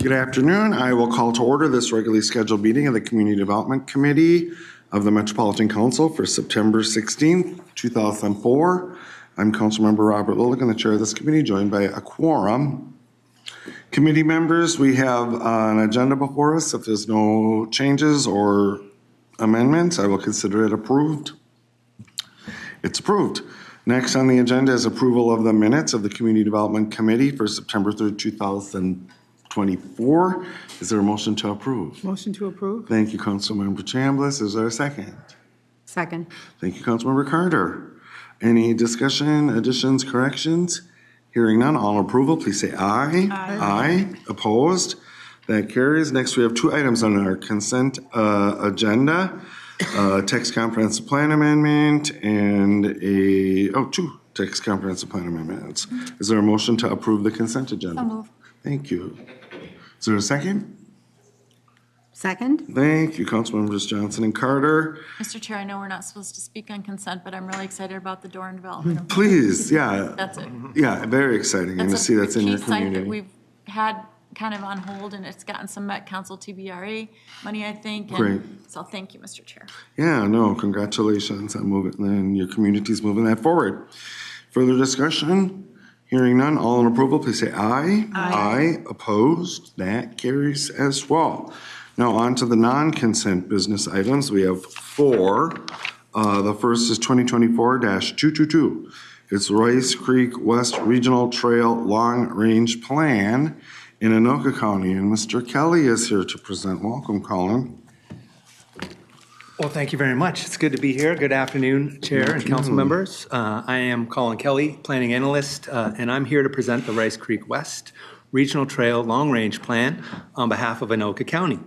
Good afternoon. I will call to order this regularly scheduled meeting of the Community Development Committee of the Metropolitan Council for September 16th, 2004. I'm Councilmember Robert Lilligan, the chair of this committee, joined by a quorum. Committee members, we have an agenda before us. If there's no changes or amendments, I will consider it approved. It's approved. Next on the agenda is approval of the minutes of the Community Development Committee for September 3rd, 2024. Is there a motion to approve? Motion to approve. Thank you, Councilmember Chambliss. Is there a second? Second. Thank you, Councilmember Carter. Any discussion, additions, corrections? Hearing none, all in approval, please say aye. Aye. Opposed? That carries. Next, we have two items on our consent agenda. Text comprehensive plan amendment and two text comprehensive plan amendments. Is there a motion to approve the consent agenda? So moved. Thank you. Is there a second? Second. Thank you, Councilmembers Johnson and Carter. Mr. Chair, I know we're not supposed to speak on consent, but I'm really excited about the door and development. Please, yeah. That's it. Yeah, very exciting. And to see that's in your That's a key site that community. we've had kind of on hold, and it's gotten some Met Council TBRA money, I think. And Great. so thank you, Mr. Chair. Yeah, no, congratulations on moving, and your community's moving that forward. Further discussion? Hearing none, all in approval, please say aye. Aye. Opposed? That carries as well. Now on to the non-consent business items. We have four. The first is 2024-222. It's Rice Creek West Regional Trail Long Range Plan in Anoka County, and Mr. Kelly is here to present. Welcome, Colin. Well, thank you very much. It's good to be here. Good afternoon, Chair and council members. I am Colin Kelly, Planning Analyst, and I'm here to present the Rice Creek West Regional Trail Long Range Plan on behalf of Anoka County.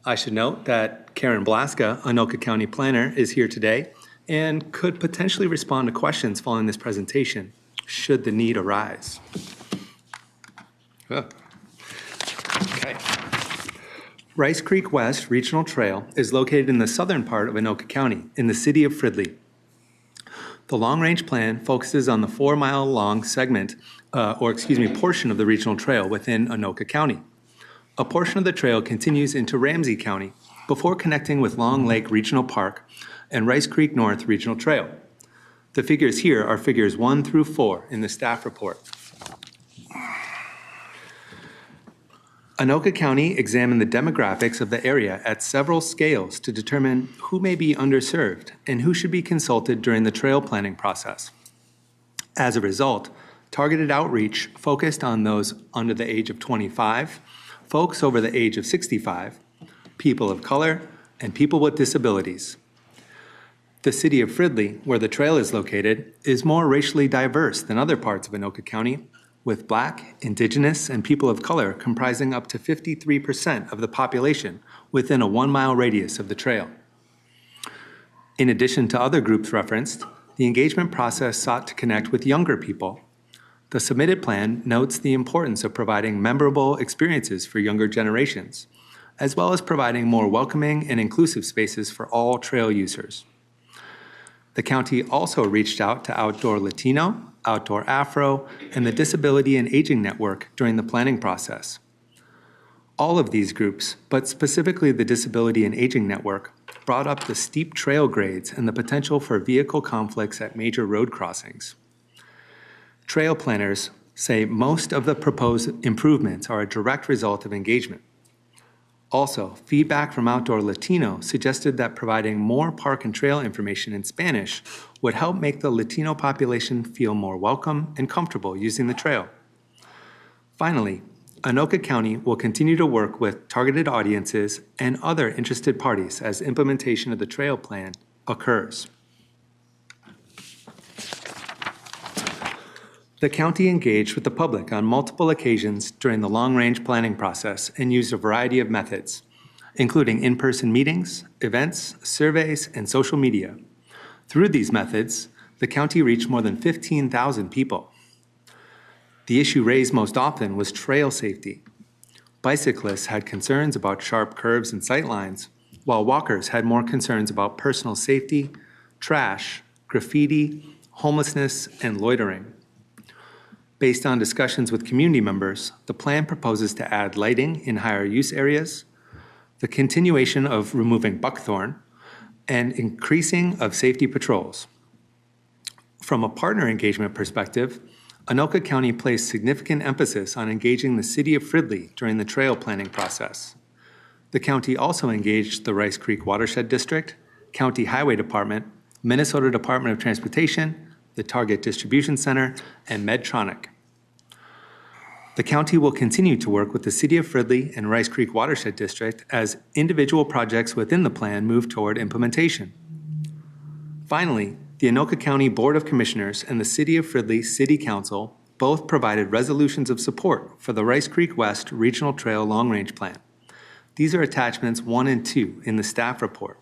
I should note that Karen Blaska, Anoka County Planner, is here today and could potentially respond to questions following this presentation, should the need arise. Okay. Rice Creek West Regional Trail is located in the southern part of Anoka County in the city of Fridley. The long-range plan focuses on the 4-mile-long segment, portion of the regional trail within Anoka County. A portion of the trail continues into Ramsey County before connecting with Long Lake Regional Park and Rice Creek North Regional Trail. The figures here are figures 1 through 4 in the staff report. Anoka County examined the demographics of the area at several scales to determine who may be underserved and who should be consulted during the trail planning process. As a result, targeted outreach focused on those under the age of 25, folks over the age of 65, people of color, and people with disabilities. The city of Fridley, where the trail is located, is more racially diverse than other parts of Anoka County, with Black, Indigenous, and people of color comprising up to 53% of the population within a 1-mile radius of the trail. In addition to other groups referenced, the engagement process sought to connect with younger people. The submitted plan notes the importance of providing memorable experiences for younger generations, as well as providing more welcoming and inclusive spaces for all trail users. The county also reached out to Outdoor Latino, Outdoor Afro, and the Disability and Aging Network during the planning process. All of these groups, but specifically the Disability and Aging Network, brought up the steep trail grades and the potential for vehicle conflicts at major road crossings. Trail planners say most of the proposed improvements are a direct result of engagement. Also, feedback from Outdoor Latino suggested that providing more park and trail information in Spanish would help make the Latino population feel more welcome and comfortable using the trail. Finally, Anoka County will continue to work with targeted audiences and other interested parties as implementation of the trail plan occurs. The county engaged with the public on multiple occasions during the long-range planning process and used a variety of methods, including in-person meetings, events, surveys, and social media. Through these methods, the county reached more than 15,000 people. The issue raised most often was trail safety. Bicyclists had concerns about sharp curves and sightlines, while walkers had more concerns about personal safety, trash, graffiti, homelessness, and loitering. Based on discussions with community members, the plan proposes to add lighting in higher use areas, the continuation of removing buckthorn, and increasing of safety patrols. From a partner engagement perspective, Anoka County placed significant emphasis on engaging the city of Fridley during the trail planning process. The county also engaged the Rice Creek Watershed District, County Highway Department, Minnesota Department of Transportation, the Target Distribution Center, and Medtronic. The county will continue to work with the City of Fridley and Rice Creek Watershed District as individual projects within the plan move toward implementation. Finally, the Anoka County Board of Commissioners and the City of Fridley City Council both provided resolutions of support for the Rice Creek West Regional Trail Long Range Plan. These are attachments 1 and 2 in the staff report.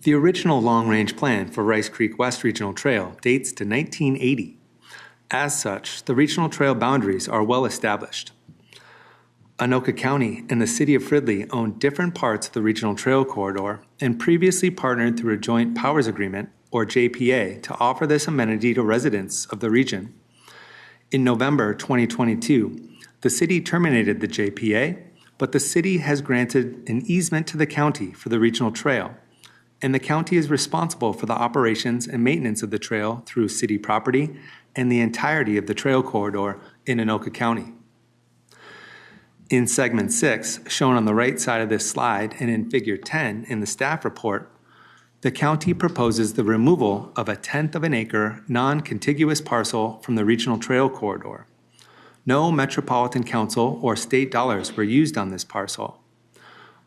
The original long-range plan for Rice Creek West Regional Trail dates to 1980. As such, the regional trail boundaries are well established. Anoka County and the City of Fridley own different parts of the regional trail corridor and previously partnered through a joint powers agreement, or JPA, to offer this amenity to residents of the region. In November 2022, the city terminated the JPA, but the city has granted an easement to the county for the regional trail, and the county is responsible for the operations and maintenance of the trail through city property and the entirety of the trail corridor in Anoka County. In Segment 6, shown on the right side of this slide and in Figure 10 in the staff report, the county proposes the removal of a 1/10 of an acre non-contiguous parcel from the regional trail corridor. No Metropolitan Council or state dollars were used on this parcel.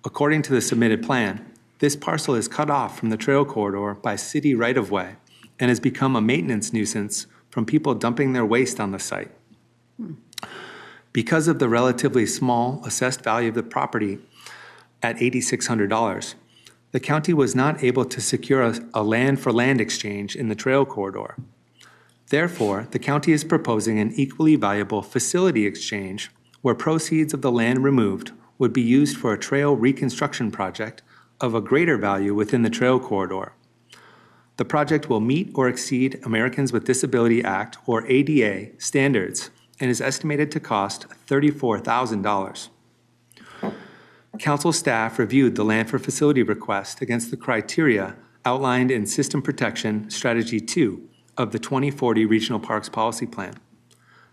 According to the submitted plan, this parcel is cut off from the trail corridor by city right-of-way and has become a maintenance nuisance from people dumping their waste on the site. Because of the relatively small assessed value of the property at $8,600, the county was not able to secure a land-for-land exchange in the trail corridor. Therefore, the county is proposing an equally valuable facility exchange where proceeds of the land removed would be used for a trail reconstruction project of a greater value within the trail corridor. The project will meet or exceed Americans with Disability Act, or ADA, standards and is estimated to cost $34,000. Council staff reviewed the land for facility request against the criteria outlined in System Protection Strategy 2 of the 2040 Regional Parks Policy Plan.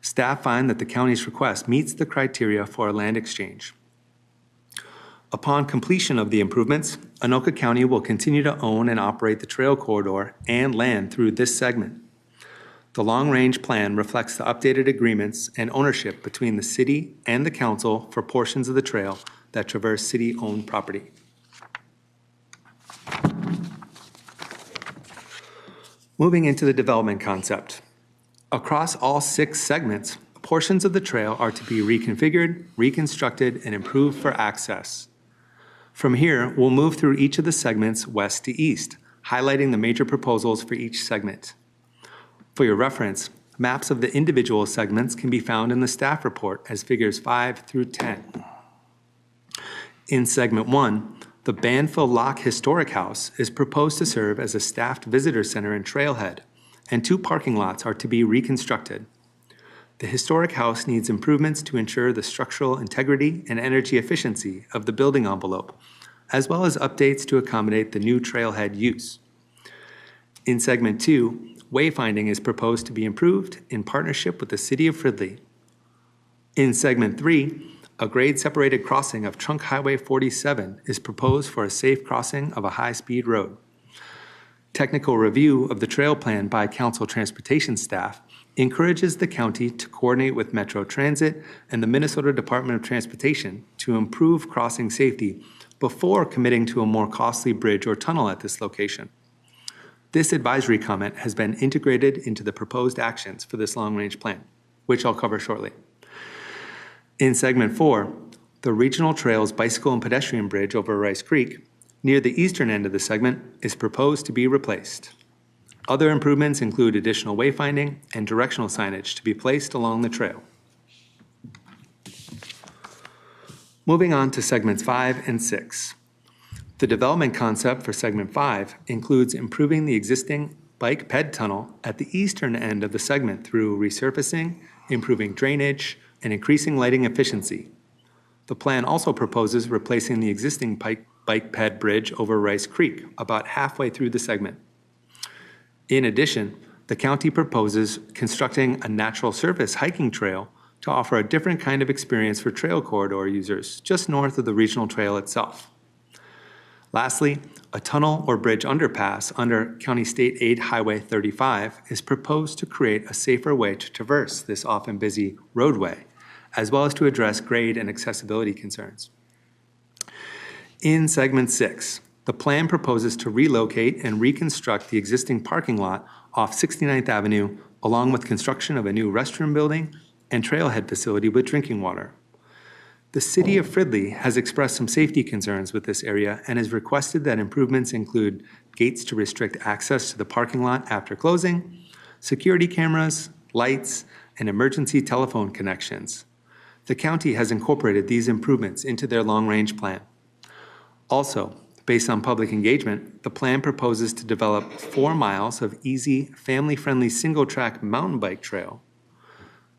Staff find that the county's request meets the criteria for a land exchange. Upon completion of the improvements, Anoka County will continue to own and operate the trail corridor and land through this segment. The long-range plan reflects the updated agreements and ownership between the city and the council for portions of the trail that traverse city-owned property. Moving into the development concept. Across all 6 segments, portions of the trail are to be reconfigured, reconstructed, and improved for access. From here, we'll move through each of the segments west to east, highlighting the major proposals for each segment. For your reference, maps of the individual segments can be found in the staff report as figures 5 through 10. In Segment 1, the Banfield Lock Historic House is proposed to serve as a staffed visitor center and trailhead, and 2 parking lots are to be reconstructed. The historic house needs improvements to ensure the structural integrity and energy efficiency of the building envelope, as well as updates to accommodate the new trailhead use. In Segment 2, wayfinding is proposed to be improved in partnership with the City of Fridley. In Segment 3, a grade-separated crossing of Trunk Highway 47 is proposed for a safe crossing of a high-speed road. Technical review of the trail plan by council transportation staff encourages the county to coordinate with Metro Transit and the Minnesota Department of Transportation to improve crossing safety before committing to a more costly bridge or tunnel at this location. This advisory comment has been integrated into the proposed actions for this long-range plan, which I'll cover shortly. In Segment 4, the Regional Trails Bicycle and Pedestrian Bridge over Rice Creek, near the eastern end of the segment, is proposed to be replaced. Other improvements include additional wayfinding and directional signage to be placed along the trail. Moving on to Segments 5 and 6. The development concept for Segment 5 includes improving the existing bike ped tunnel at the eastern end of the segment through resurfacing, improving drainage, and increasing lighting efficiency. The plan also proposes replacing the existing bike ped bridge over Rice Creek about halfway through the segment. In addition, the county proposes constructing a natural surface hiking trail to offer a different kind of experience for trail corridor users just north of the regional trail itself. Lastly, a tunnel or bridge underpass under County State Aid Highway 35 is proposed to create a safer way to traverse this often busy roadway, as well as to address grade and accessibility concerns. In Segment 6, the plan proposes to relocate and reconstruct the existing parking lot off 69th Avenue, along with construction of a new restroom building and trailhead facility with drinking water. The City of Fridley has expressed some safety concerns with this area and has requested that improvements include gates to restrict access to the parking lot after closing, security cameras, lights, and emergency telephone connections. The county has incorporated these improvements into their long-range plan. Also, based on public engagement, the plan proposes to develop 4 miles of easy, family-friendly single-track mountain bike trail.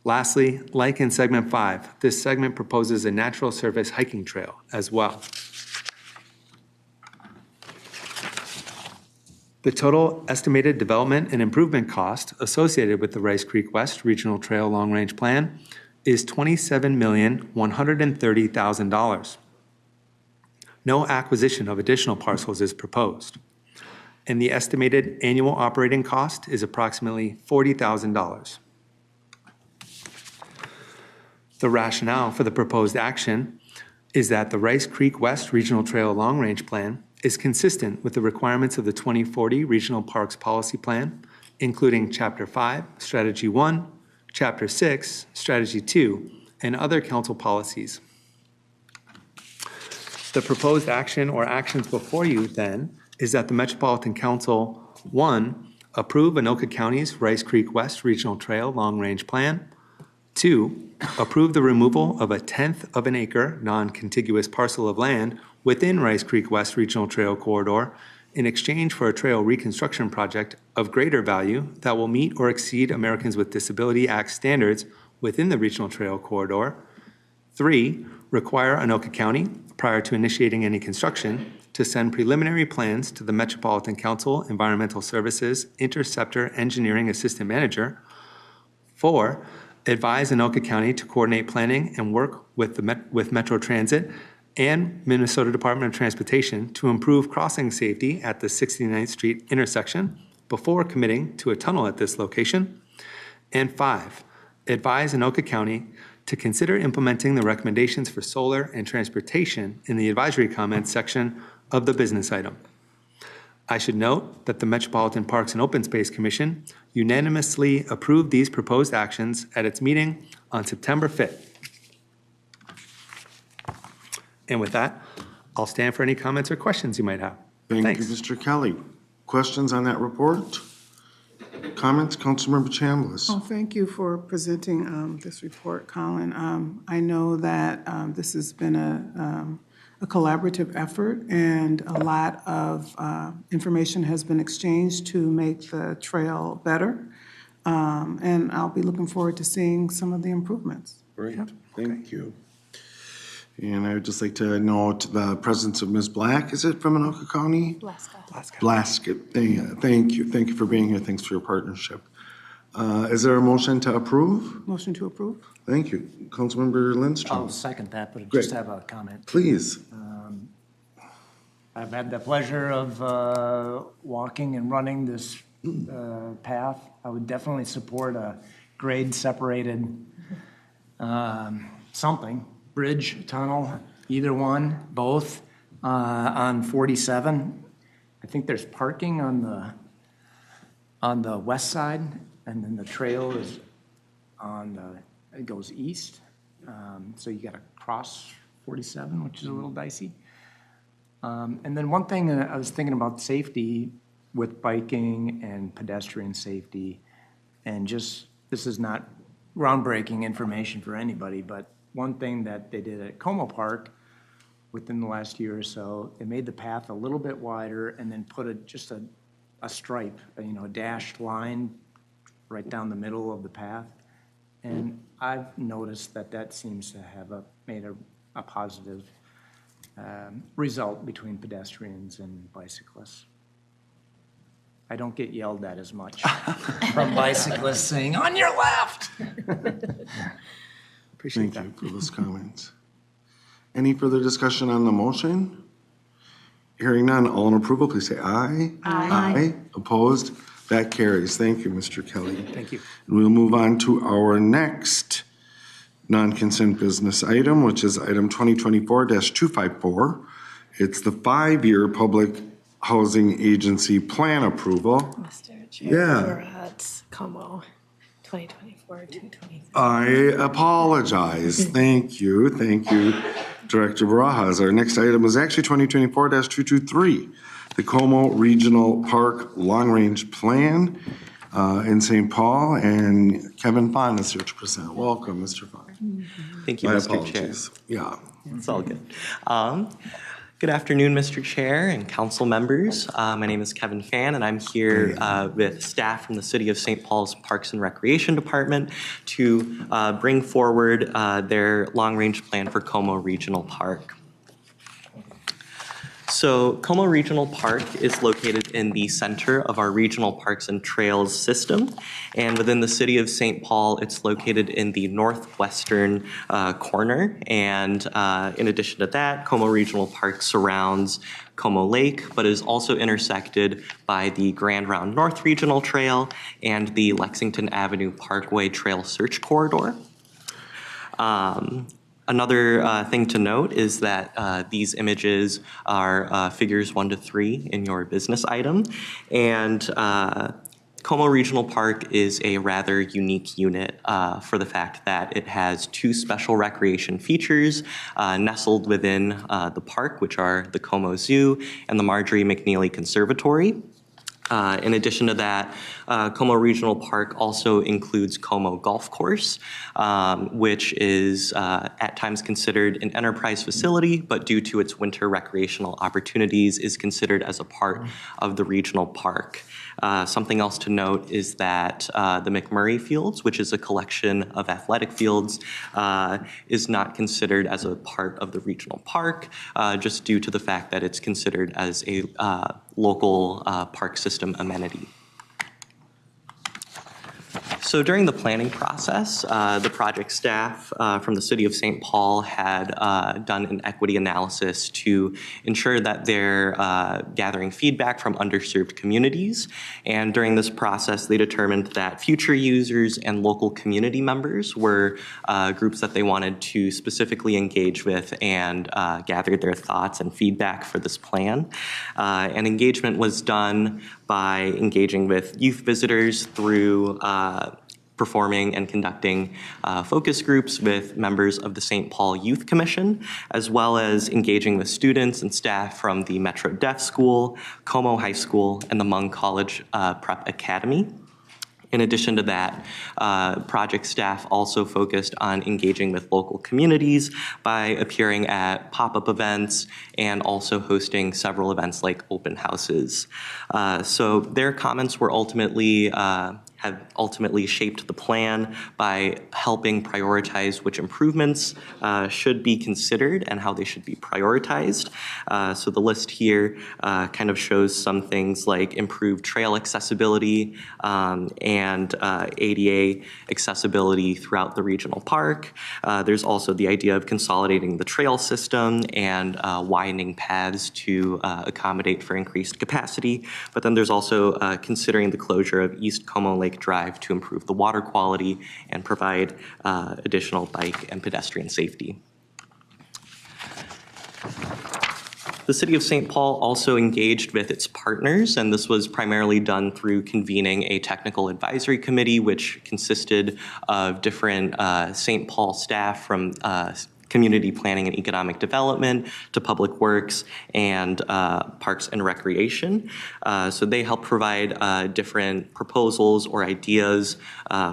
Lastly, like in Segment 5, this segment proposes a natural surface hiking trail as well. The total estimated development and improvement cost associated with the Rice Creek West Regional Trail Long Range Plan is $27,130,000. No acquisition of additional parcels is proposed, and the estimated annual operating cost is approximately $40,000. The rationale for the proposed action is that the Rice Creek West Regional Trail Long Range Plan is consistent with the requirements of the 2040 Regional Parks Policy Plan, including Chapter 5, Strategy 1, Chapter 6, Strategy 2, and other council policies. The proposed action or actions before you, then, is that the Metropolitan Council, 1, approve Anoka County's Rice Creek West Regional Trail Long Range Plan, 2, approve the removal of a 1/10 of an acre non-contiguous parcel of land within Rice Creek West Regional Trail Corridor in exchange for a trail reconstruction project of greater value that will meet or exceed Americans with Disability Act standards within the Regional Trail Corridor. 3, require Anoka County, prior to initiating any construction, to send preliminary plans to the Metropolitan Council Environmental Services Interceptor Engineering Assistant Manager. 4, advise Anoka County to coordinate planning and work with Metro Transit and Minnesota Department of Transportation to improve crossing safety at the 69th Street intersection before committing to a tunnel at this location. And 5, advise Anoka County to consider implementing the recommendations for solar and transportation in the advisory comments section of the business item. I should note that the Metropolitan Parks and Open Space Commission unanimously approved these proposed actions at its meeting on September 5th. And with that, I'll stand for any comments or questions you might have. Thank you, Thanks. Mr. Kelly. Questions on that report? Comments, Councilmember Chambliss? Oh, thank you for presenting this report, Colin. I know that this has been a collaborative effort, and a lot of information has been exchanged to make the trail better. And I'll be looking forward to seeing some of the improvements. Great, thank you. And I would just like to note the presence of Ms. Black, is it from Anoka County? Blasket, thank you for being here, thanks for your partnership. Is there a motion to approve? Motion to approve? Thank you. Councilmember I'll Lindstrom, second that, but I Great. just have a comment. please. I've had the pleasure of walking and running this path. I would definitely support a grade-separated something, bridge, tunnel, either one, both, on 47. I think there's parking on the west side, and then the trail is it goes east. So you gotta cross 47, which is a little dicey. And then one thing I was thinking about safety with biking and pedestrian safety, and just, this is not groundbreaking information for anybody, but one thing that they did at Como Park within the last year or so, they made the path a little bit wider and then put just a a stripe, a dashed line right down the middle of the path. And I've noticed that seems to have made a positive result between pedestrians and bicyclists. I don't get yelled at as much from bicyclists saying, "On your left!" Appreciate Thank that. you for those comments. Any further discussion on the motion? Hearing none, all in approval, please say aye. Aye. Opposed? That carries. Thank you, Mr. Kelly. Thank you. We'll move on to our next non-consent business item, which is item 2024-254. It's the 5-year Public Housing Agency Plan approval. Mr. Chair, Yeah. we're at Como 2024-223. I apologize. Thank you. Thank you, Director Barajas. Our next item is actually 2024-223, the Como Regional Park Long Range Plan in St. Paul, and Kevin Fahn is here to present. Welcome, Mr. Fahn. Thank you, My Mr. Chair. apologies. Yeah. It's all good. Good afternoon, Mr. Chair and council members. My name is Kevin Fan, and I'm here with staff from the City of St. Paul's Parks and Recreation Department to bring forward their long-range plan for Como Regional Park. So Como Regional Park is located in the center of our regional parks and trails system. And within the city of St. Paul, it's located in the northwestern corner. And in addition to that, Como Regional Park surrounds Como Lake, but is also intersected by the Grand Round North Regional Trail and the Lexington Avenue Parkway Trail Search Corridor. Another thing to note is that these images are figures 1 to 3 in your business item. And Como Regional Park is a rather unique unit for the fact that it has 2 special recreation features nestled within the park, which are the Como Zoo and the Marjorie McNeely Conservatory. In addition to that, Como Regional Park also includes Como Golf Course, which is at times considered an enterprise facility, but due to its winter recreational opportunities is considered as a part of the regional park. Something else to note is that the McMurray Fields, which is a collection of athletic fields, is not considered as a part of the regional park, just due to the fact that it's considered as a local park system amenity. So during the planning process, the project staff from the City of St. Paul had done an equity analysis to ensure that they're gathering feedback from underserved communities. And during this process, they determined that future users and local community members were groups that they wanted to specifically engage with and gather their thoughts and feedback for this plan. And engagement was done by engaging with youth visitors through performing and conducting focus groups with members of the St. Paul Youth Commission, as well as engaging with students and staff from the Metro Deaf School, Como High School, and the Mung College Prep Academy. In addition to that, project staff also focused on engaging with local communities by appearing at pop-up events and also hosting several events like open houses. So their comments were have ultimately shaped the plan by helping prioritize which improvements should be considered and how they should be prioritized. So the list here kind of shows some things like improved trail accessibility and ADA accessibility throughout the regional park. There's also the idea of consolidating the trail system and widening paths to accommodate for increased capacity. But then there's also considering the closure of East Como Lake Drive to improve the water quality and provide additional bike and pedestrian safety. The City of St. Paul also engaged with its partners, and this was primarily done through convening a technical advisory committee, which consisted of different St. Paul staff from community planning and economic development to public works and parks and recreation. So they help provide different proposals or ideas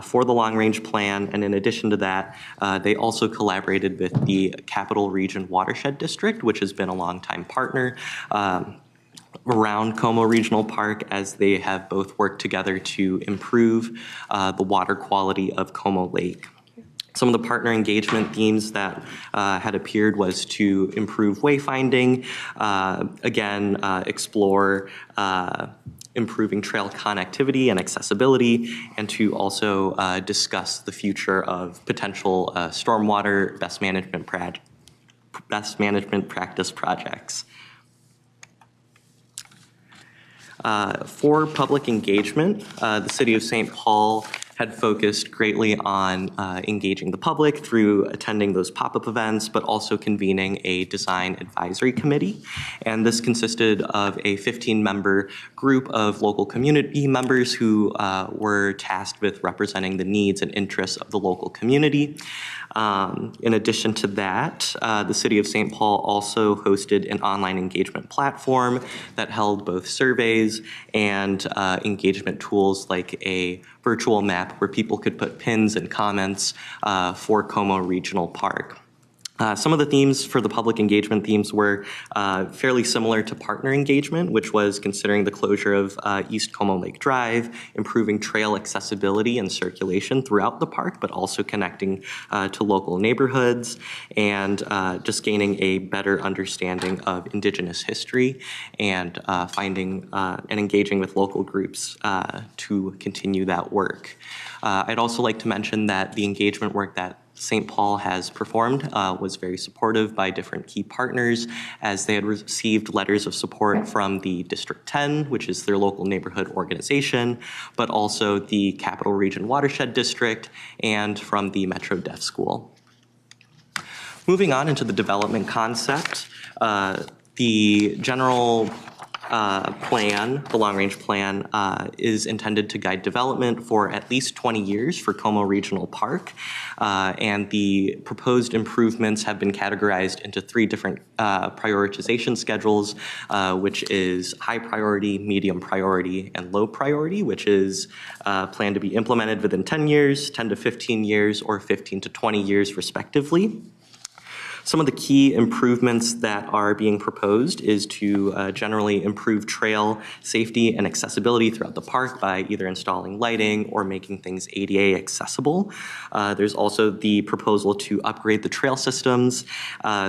for the long-range plan. And in addition to that, they also collaborated with the Capital Region Watershed District, which has been a longtime partner around Como Regional Park, as they have both worked together to improve the water quality of Como Lake. Some of the partner engagement themes that had appeared was to improve wayfinding, explore improving trail connectivity and accessibility, and to also discuss the future of potential stormwater best management practice projects. For public engagement, the City of St. Paul had focused greatly on engaging the public through attending those pop-up events, but also convening a design advisory committee. And this consisted of a 15-member group of local community members who were tasked with representing the needs and interests of the local community. In addition to that, the City of St. Paul also hosted an online engagement platform that held both surveys and engagement tools like a virtual map where people could put pins and comments for Como Regional Park. Some of the themes for the public engagement themes were fairly similar to partner engagement, which was considering the closure of East Como Lake Drive, improving trail accessibility and circulation throughout the park, but also connecting to local neighborhoods, and just gaining a better understanding of Indigenous history and finding and engaging with local groups to continue that work. I'd also like to mention that the engagement work that St. Paul has performed was very supportive by different key partners, as they had received letters of support from the District 10, which is their local neighborhood organization, but also the Capital Region Watershed District and from the Metro Deaf School. Moving on into the development concept, the general plan, the long-range plan, is intended to guide development for at least 20 years for Como Regional Park, and the proposed improvements have been categorized into 3 different prioritization schedules, which is high priority, medium priority, and low priority, which is planned to be implemented within 10 years, 10 to 15 years, or 15 to 20 years respectively. Some of the key improvements that are being proposed is to generally improve trail safety and accessibility throughout the park by either installing lighting or making things ADA accessible. There's also the proposal to upgrade the trail systems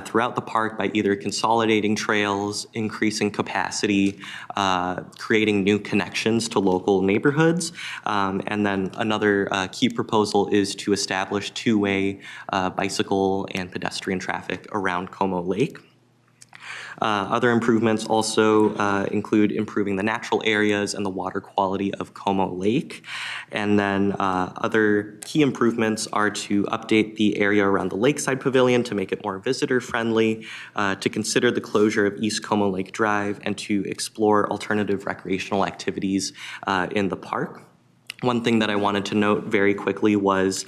throughout the park by either consolidating trails, increasing capacity, creating new connections to local neighborhoods. And then another key proposal is to establish two-way bicycle and pedestrian traffic around Como Lake. Other improvements also include improving the natural areas and the water quality of Como Lake. And then other key improvements are to update the area around the Lakeside Pavilion to make it more visitor friendly, to consider the closure of East Como Lake Drive, and to explore alternative recreational activities in the park. One thing that I wanted to note very quickly was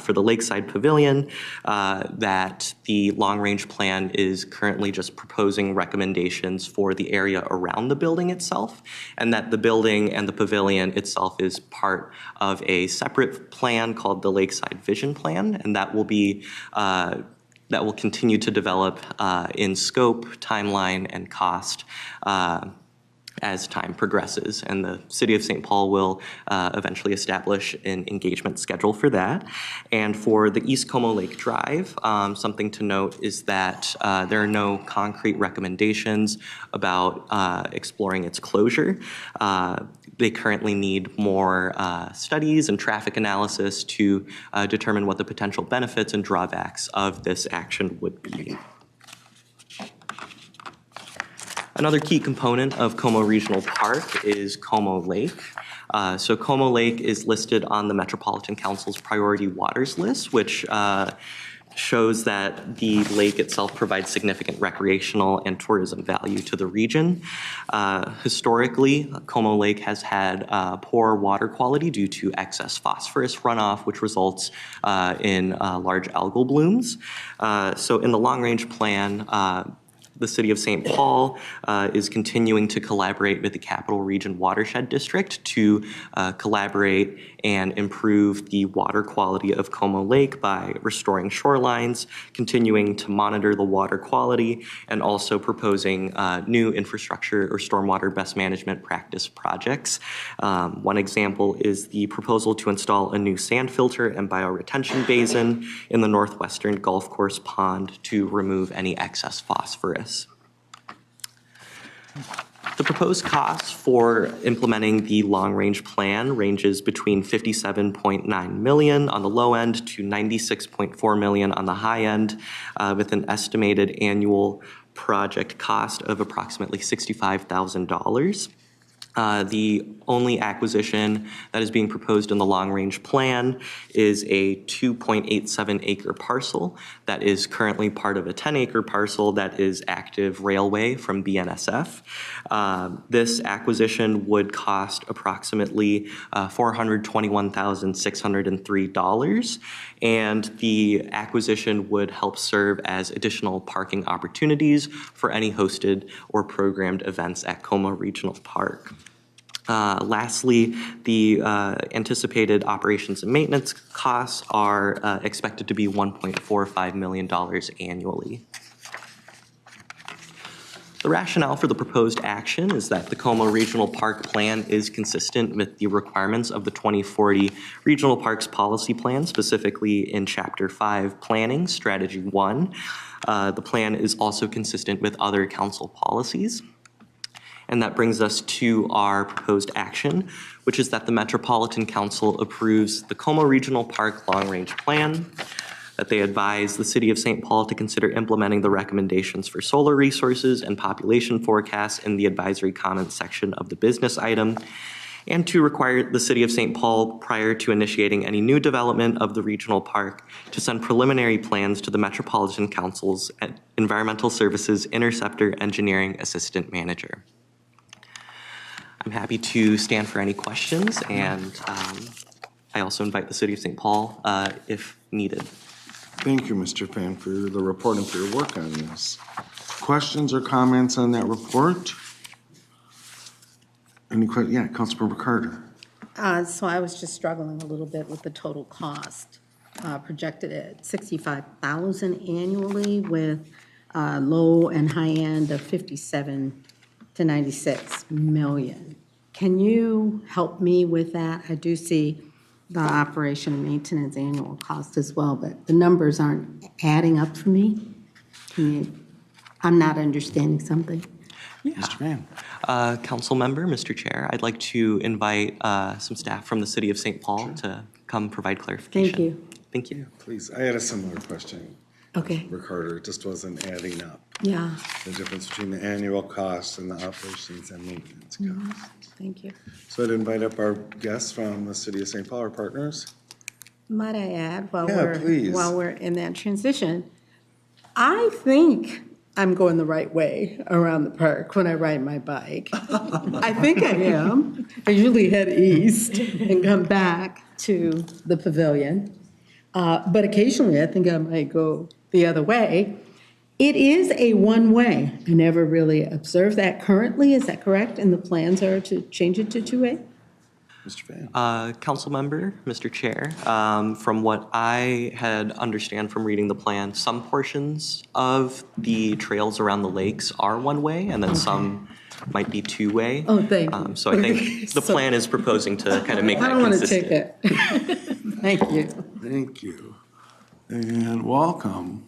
for the Lakeside Pavilion that the long-range plan is currently just proposing recommendations for the area around the building itself, and that the building and the pavilion itself is part of a separate plan called the Lakeside Vision Plan, and that will be that will continue to develop in scope, timeline, and cost as time progresses, and the City of St. Paul will eventually establish an engagement schedule for that. And for the East Como Lake Drive, something to note is that there are no concrete recommendations about exploring its closure. They currently need more studies and traffic analysis to determine what the potential benefits and drawbacks of this action would be. Another key component of Como Regional Park is Como Lake. So Como Lake is listed on the Metropolitan Council's priority waters list, which shows that the lake itself provides significant recreational and tourism value to the region. Historically, Como Lake has had poor water quality due to excess phosphorus runoff, which results in large algal blooms. So in the long-range plan, The City of St. Paul is continuing to collaborate with the Capital Region Watershed District to collaborate and improve the water quality of Como Lake by restoring shorelines, continuing to monitor the water quality, and also proposing new infrastructure or stormwater best management practice projects. One example is the proposal to install a new sand filter and bioretention basin in the northwestern golf course pond to remove any excess phosphorus. The proposed cost for implementing the long-range plan ranges between $57.9 million on the low end to $96.4 million on the high end, with an estimated annual project cost of approximately $65,000. The only acquisition that is being proposed in the long-range plan is a 2.87 acre parcel that is currently part of a 10-acre parcel that is active railway from BNSF. This acquisition would cost approximately $421,603, and the acquisition would help serve as additional parking opportunities for any hosted or programmed events at Como Regional Park. Lastly, the anticipated operations and maintenance costs are expected to be $1.45 million annually. The rationale for the proposed action is that the Como Regional Park Plan is consistent with the requirements of the 2040 Regional Parks Policy Plan, specifically in Chapter 5, Planning, Strategy 1. The plan is also consistent with other council policies. And that brings us to our proposed action, which is that the Metropolitan Council approves the Como Regional Park Long Range Plan, that they advise the City of St. Paul to consider implementing the recommendations for solar resources and population forecasts in the advisory comments section of the business item, and to require the City of St. Paul, prior to initiating any new development of the regional park, to send preliminary plans to the Metropolitan Council's Environmental Services Interceptor Engineering Assistant Manager. I'm happy to stand for any questions, and I also invite the City of St. Paul if needed. Thank you, Mr. Fan, for the report and for your work on this. Questions or comments on that report? Any questions? Yeah, Councilmember Carter. So I was just struggling a little bit with the total cost, projected at $65,000 annually with low and high end of 57 to 96 million. Can you help me with that? I do see the operation and maintenance annual cost as well, but the numbers aren't adding up for me. I'm not understanding something. Mr. Fan. Council member, Mr. Chair, I'd like to invite some staff from the City of St. Paul to come provide clarification. Thank you. Thank you. Please, I had a similar question. Okay. Councilmember Carter, it just wasn't adding up. Yeah, The difference between the annual costs and the operations and maintenance costs. thank you. So I'd invite up our guests from the City of St. Paul, our partners. Might I add, Yeah, please. while we're in that transition, I think I'm going the right way around the park when I ride my bike. I think I am. I usually head east and come back to the pavilion. But occasionally, I think I might go the other way. It is a one-way. I never really observed that currently. Is that correct? And the plans are to change it to two-way? Mr. Fan. Council member, Mr. Chair, from what I had understand from reading the plan, some portions of the trails around the lakes are one-way, and then some might be two-way. Oh, thank you. So I think the plan is proposing to kind of make I that don't want to consistent. take it. Thank you. Thank you. And welcome.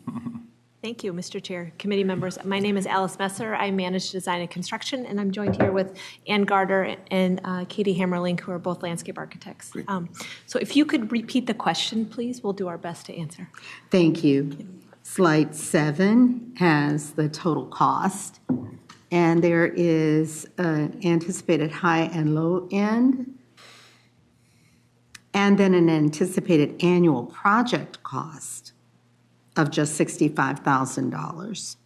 Thank you, Mr. Chair, committee members. My name is Alice Messer. I manage design and construction, and I'm joined here with Ann Garter and Katie Hammerlink, who are both landscape architects. So if you could repeat the question, please, we'll do our best to answer. Thank you. Slide 7 has the total cost, and there is an anticipated high and low end, and then an anticipated annual project cost of just $65,000.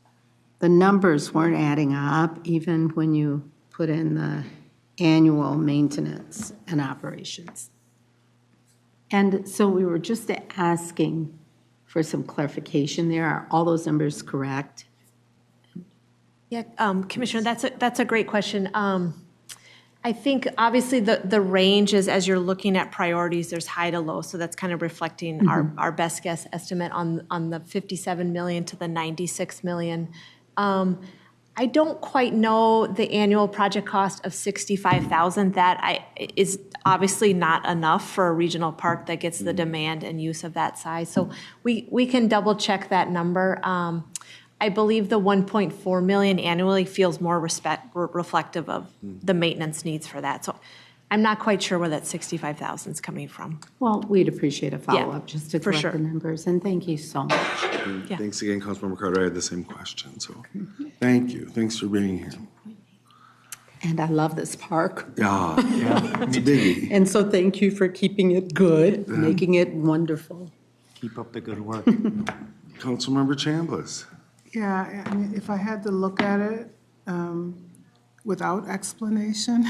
The numbers weren't adding up even when you put in the annual maintenance and operations. And so we were just asking for some clarification there. Are all those numbers correct? Yeah, Commissioner, that's a great question. I think obviously the range is, as you're looking at priorities, there's high to low, so that's kind of reflecting our best guess estimate on the 57 million to the 96 million. I don't quite know the annual project cost of 65,000. That is obviously not enough for a regional park that gets the demand and use of that size. So we can double check that number. I believe the 1.4 million annually feels more reflective of the maintenance needs for that. So I'm not quite sure where that 65,000 is coming from. Well, we'd appreciate a follow-up just to for correct sure. the numbers, and thank you so much. Yeah. Thanks again, Councilmember Carter. I had the same question, so thank you. Thanks for being here. And I love this park. Yeah, it's a biggie. And so thank you for keeping it good, making it wonderful. Keep up the good work. Councilmember Chambliss. Yeah, I mean, if I had to look at it without explanation,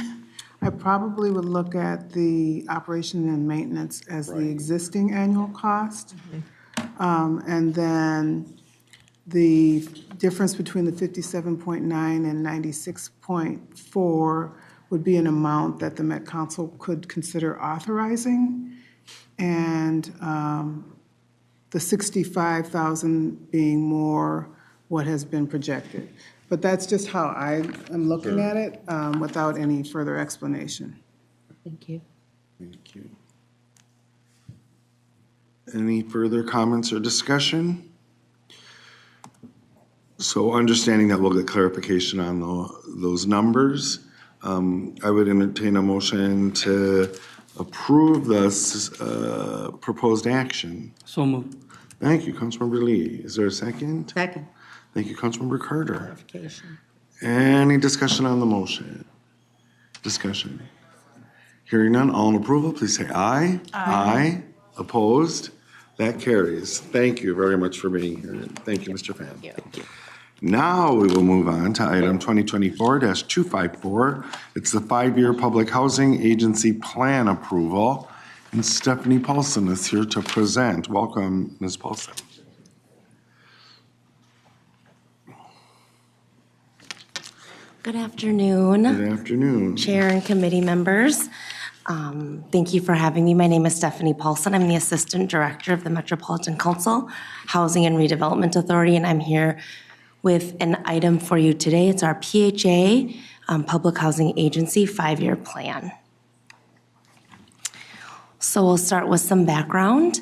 I probably would look at the operation and maintenance as the existing annual cost. And then the difference between the 57.9 and 96.4 would be an amount that the Met Council could consider authorizing. And the 65,000 being more what has been projected. But that's just how I am looking at it, without any further explanation. Thank you. Thank you. Any further comments or discussion? So understanding that we'll get clarification on those numbers, I would entertain a motion to approve this proposed action. So moved. Thank you, Councilmember Lee. Is there a second? Second. Thank you, Councilmember Carter. Clarification. Any discussion on the motion? Discussion. Hearing none, all in approval, please say aye. Aye. Opposed? That carries. Thank you very much for being here. Thank you, Mr. Fan. Thank you. Now we will move on to item 2024-254. It's the 5-year Public Housing Agency Plan Approval. And Stephanie Paulson is here to present. Welcome, Ms. Paulson. Good afternoon. Good afternoon. Chair and committee members. Thank you for having me. My name is Stephanie Paulson. I'm the Assistant Director of the Metropolitan Council Housing and Redevelopment Authority, and I'm here with an item for you today. It's our PHA, Public Housing Agency 5-year plan. So we'll start with some background.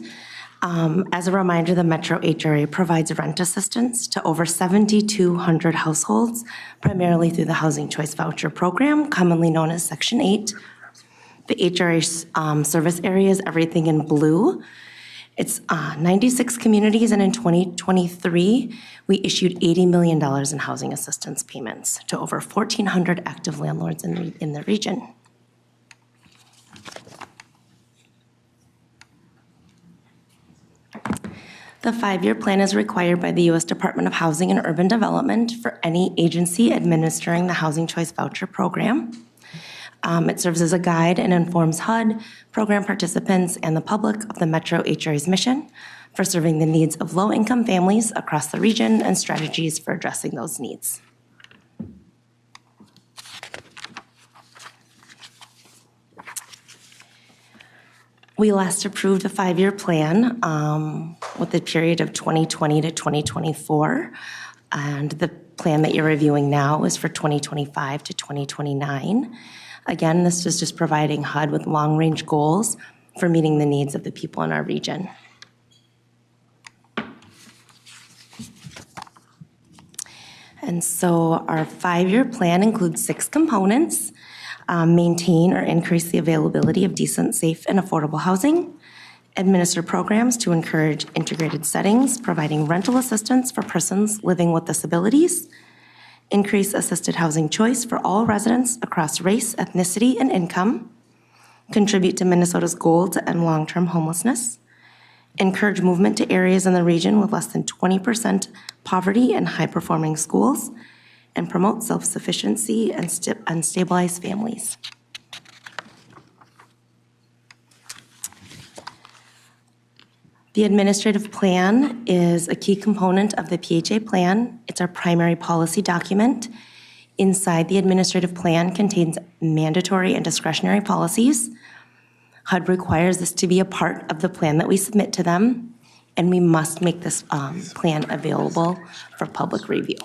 As a reminder, the Metro HRA provides rent assistance to over 7,200 households, primarily through the Housing Choice Voucher Program, commonly known as Section 8. The HRA service area is everything in blue. It's 96 communities, and in 2023, we issued $80 million in housing assistance payments to over 1,400 active landlords in the region. The 5-year plan is required by the U.S. Department of Housing and Urban Development for any agency administering the Housing Choice Voucher Program. It serves as a guide and informs HUD, program participants, and the public of the Metro HRA's mission for serving the needs of low-income families across the region and strategies for addressing those needs. We last approved the 5-year plan with the period of 2020 to 2024. And the plan that you're reviewing now is for 2025 to 2029. Again, this is just providing HUD with long-range goals for meeting the needs of the people in our region. And so our 5-year plan includes 6 components. Maintain or increase the availability of decent, safe, and affordable housing, administer programs to encourage integrated settings, providing rental assistance for persons living with disabilities, increase assisted housing choice for all residents across race, ethnicity, and income, contribute to Minnesota's goal to end long-term homelessness, encourage movement to areas in the region with less than 20% poverty and high-performing schools, and promote self-sufficiency and stabilize families. The The administrative plan is a key component of the PHA plan. It's our primary policy document. Inside the administrative plan contains mandatory and discretionary policies. HUD requires this to be a part of the plan that we submit to them, and we must make this plan available for public review.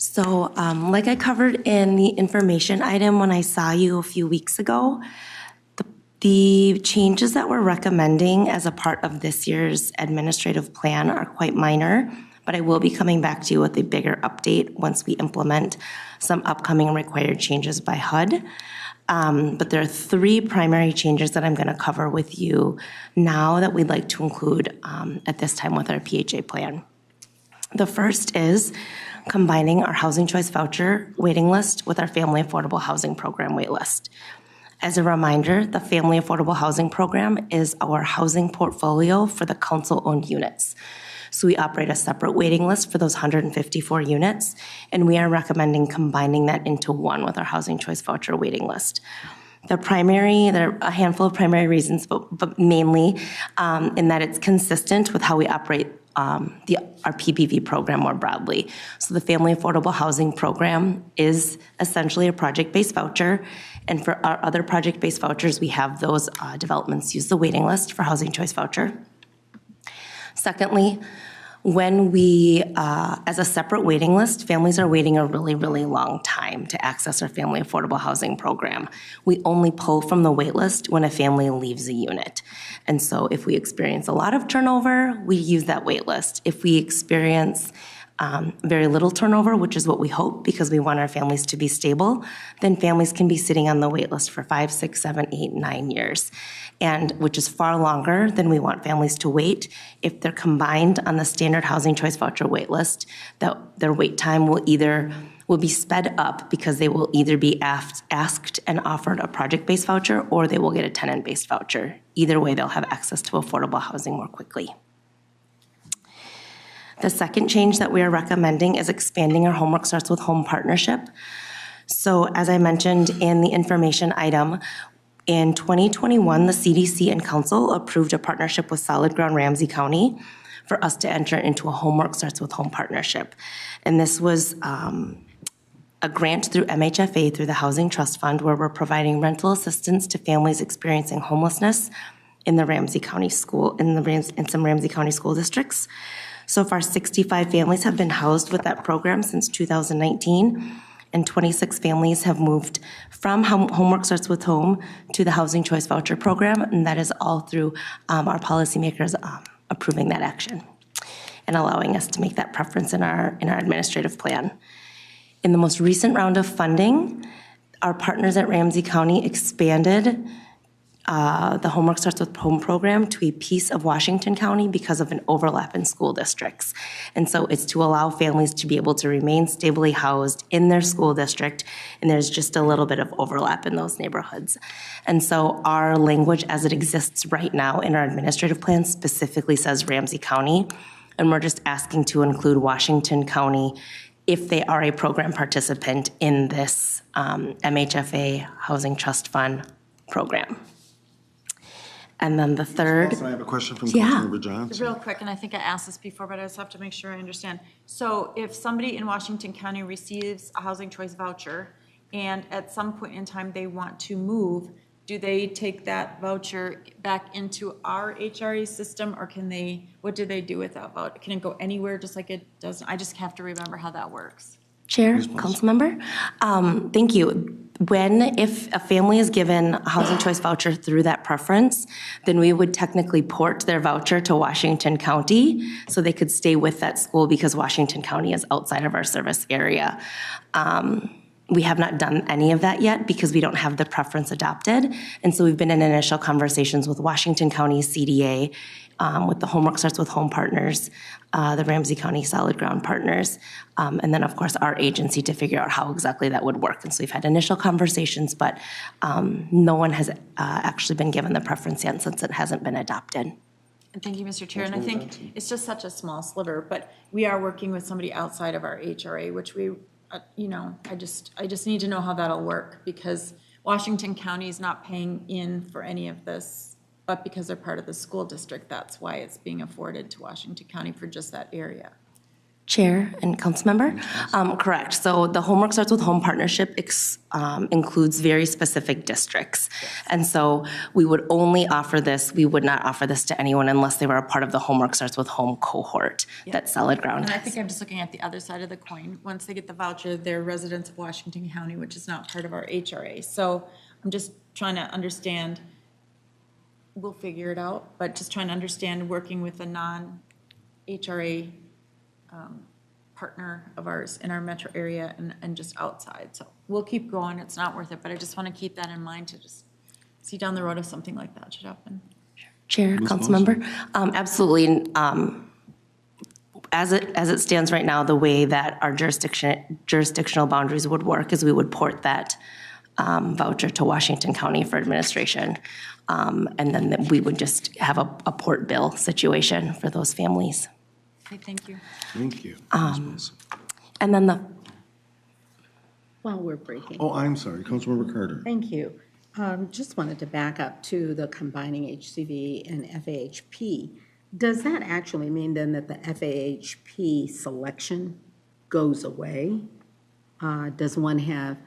So like I covered in the information item when I saw you a few weeks ago, the changes that we're recommending as a part of this year's administrative plan are quite minor, but I will be coming back to you with a bigger update once we implement some upcoming required changes by HUD. But there are three primary changes that I'm going to cover with you now that we'd like to include at this time with our PHA plan. The first is combining our housing choice voucher waiting list with our family affordable housing program wait list. As a reminder, the Family Affordable Housing Program is our housing portfolio for the council-owned units. So we operate a separate waiting list for those 154 units, and we are recommending combining that into one with our housing choice voucher waiting list. There are a handful of primary reasons, but mainly in that it's consistent with how we operate our PPV program more broadly. So the Family Affordable Housing Program is essentially a project-based voucher, and for our other project-based vouchers, we have those developments use the waiting list for housing choice voucher. Secondly, when we, as a separate waiting list, families are waiting a really, really long time to access our Family Affordable Housing Program. We only pull from the wait list when a family leaves a unit. And so if we experience a lot of turnover, we use that wait list. If we experience very little turnover, which is what we hope because we want our families to be stable, then families can be sitting on the wait list for 5, 6, 7, 8, 9 years, and which is far longer than we want families to wait. If they're combined on the standard housing choice voucher wait list, their wait time will be sped up because they will either be asked and offered a project-based voucher or they will get a tenant-based voucher. Either way, they'll have access to affordable housing more quickly. The second change that we are recommending is expanding our Homework Starts with Home partnership. So as I mentioned in the information item, in 2021, the CDC and Council approved a partnership with Solid Ground Ramsey County for us to enter into a Homework Starts with Home partnership. And this was a grant through MHFA through the Housing Trust Fund where we're providing rental assistance to families experiencing homelessness in the Ramsey County school, in some Ramsey County school districts. So far, 65 families have been housed with that program since 2019, and 26 families have moved from Homework Starts with Home to the Housing Choice Voucher Program, and that is all through our policymakers approving that action and allowing us to make that preference in our administrative plan. In the most recent round of funding, our partners at Ramsey County expanded the Homework Starts with Home program to a piece of Washington County because of an overlap in school districts. And so it's to allow families to be able to remain stably housed in their school district, and there's just a little bit of overlap in those neighborhoods. And so our language as it exists right now in our administrative plan specifically says Ramsey County, and we're just asking to include Washington County if they are a program participant in this MHFA Housing Trust Fund program. And then the third. I have a question from Yeah. Councilmember Johnson. Real quick, and I think I asked this before, but I just have to make sure I understand. So if somebody in Washington County receives a housing choice voucher, and at some point in time they want to move, do they take that voucher back into our HRA system, or what do they do with that voucher? Can it go anywhere just like it does? I just have to remember how that works. Chair, Councilmember, thank you. If a family is given a housing choice voucher through that preference, then we would technically port their voucher to Washington County so they could stay with that school because Washington County is outside of our service area. We have not done any of that yet because we don't have the preference adopted. And so we've been in initial conversations with Washington County CDA, with the Homework Starts with Home partners, the Ramsey County Solid Ground partners, and then of course our agency to figure out how exactly that would work. And so we've had initial conversations, but no one has actually been given the preference yet since it hasn't been adopted. And thank you, Mr. Chair. And I think it's just such a small sliver, but we are working with somebody outside of our HRA, which we, I just need to know how that'll work because Washington County is not paying in for any of this, but because they're part of the school district, that's why it's being afforded to Washington County for just that area. Chair and Councilmember? Correct. So the Homework Starts with Home partnership includes very specific districts. And so we would only offer this, we would not offer this to anyone unless they were a part of the Homework Starts with Home cohort that Solid Ground And I has. think I'm just looking at the other side of the coin. Once they get the voucher, they're residents of Washington County, which is not part of our HRA. So I'm just trying to understand, we'll figure it out, but just trying to understand working with a non-HRA partner of ours in our metro area and just outside. So we'll keep going. It's not worth it, but I just want to keep that in mind to just see down the road if something like that should happen. Chair, Councilmember? Absolutely. As it stands right now, the way that our jurisdictional boundaries would work is we would port that voucher to Washington County for administration. And then we would just have a port bill situation for those families. Okay, thank you. Thank you. Ms. Wilson. And then While we're breaking. Oh, I'm sorry, Councilmember Carter. Thank you. Just wanted to back up to the combining HCV and FAHP. Does that actually mean then that the FAHP selection goes away? Does one have,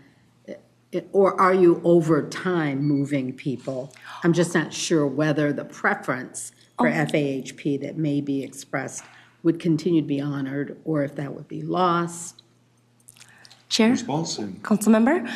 or are you over time moving people? I'm just not sure whether the preference for FAHP that may be expressed would continue to be honored, or if that would be lost. Chair? Ms. Paulson. Councilmember,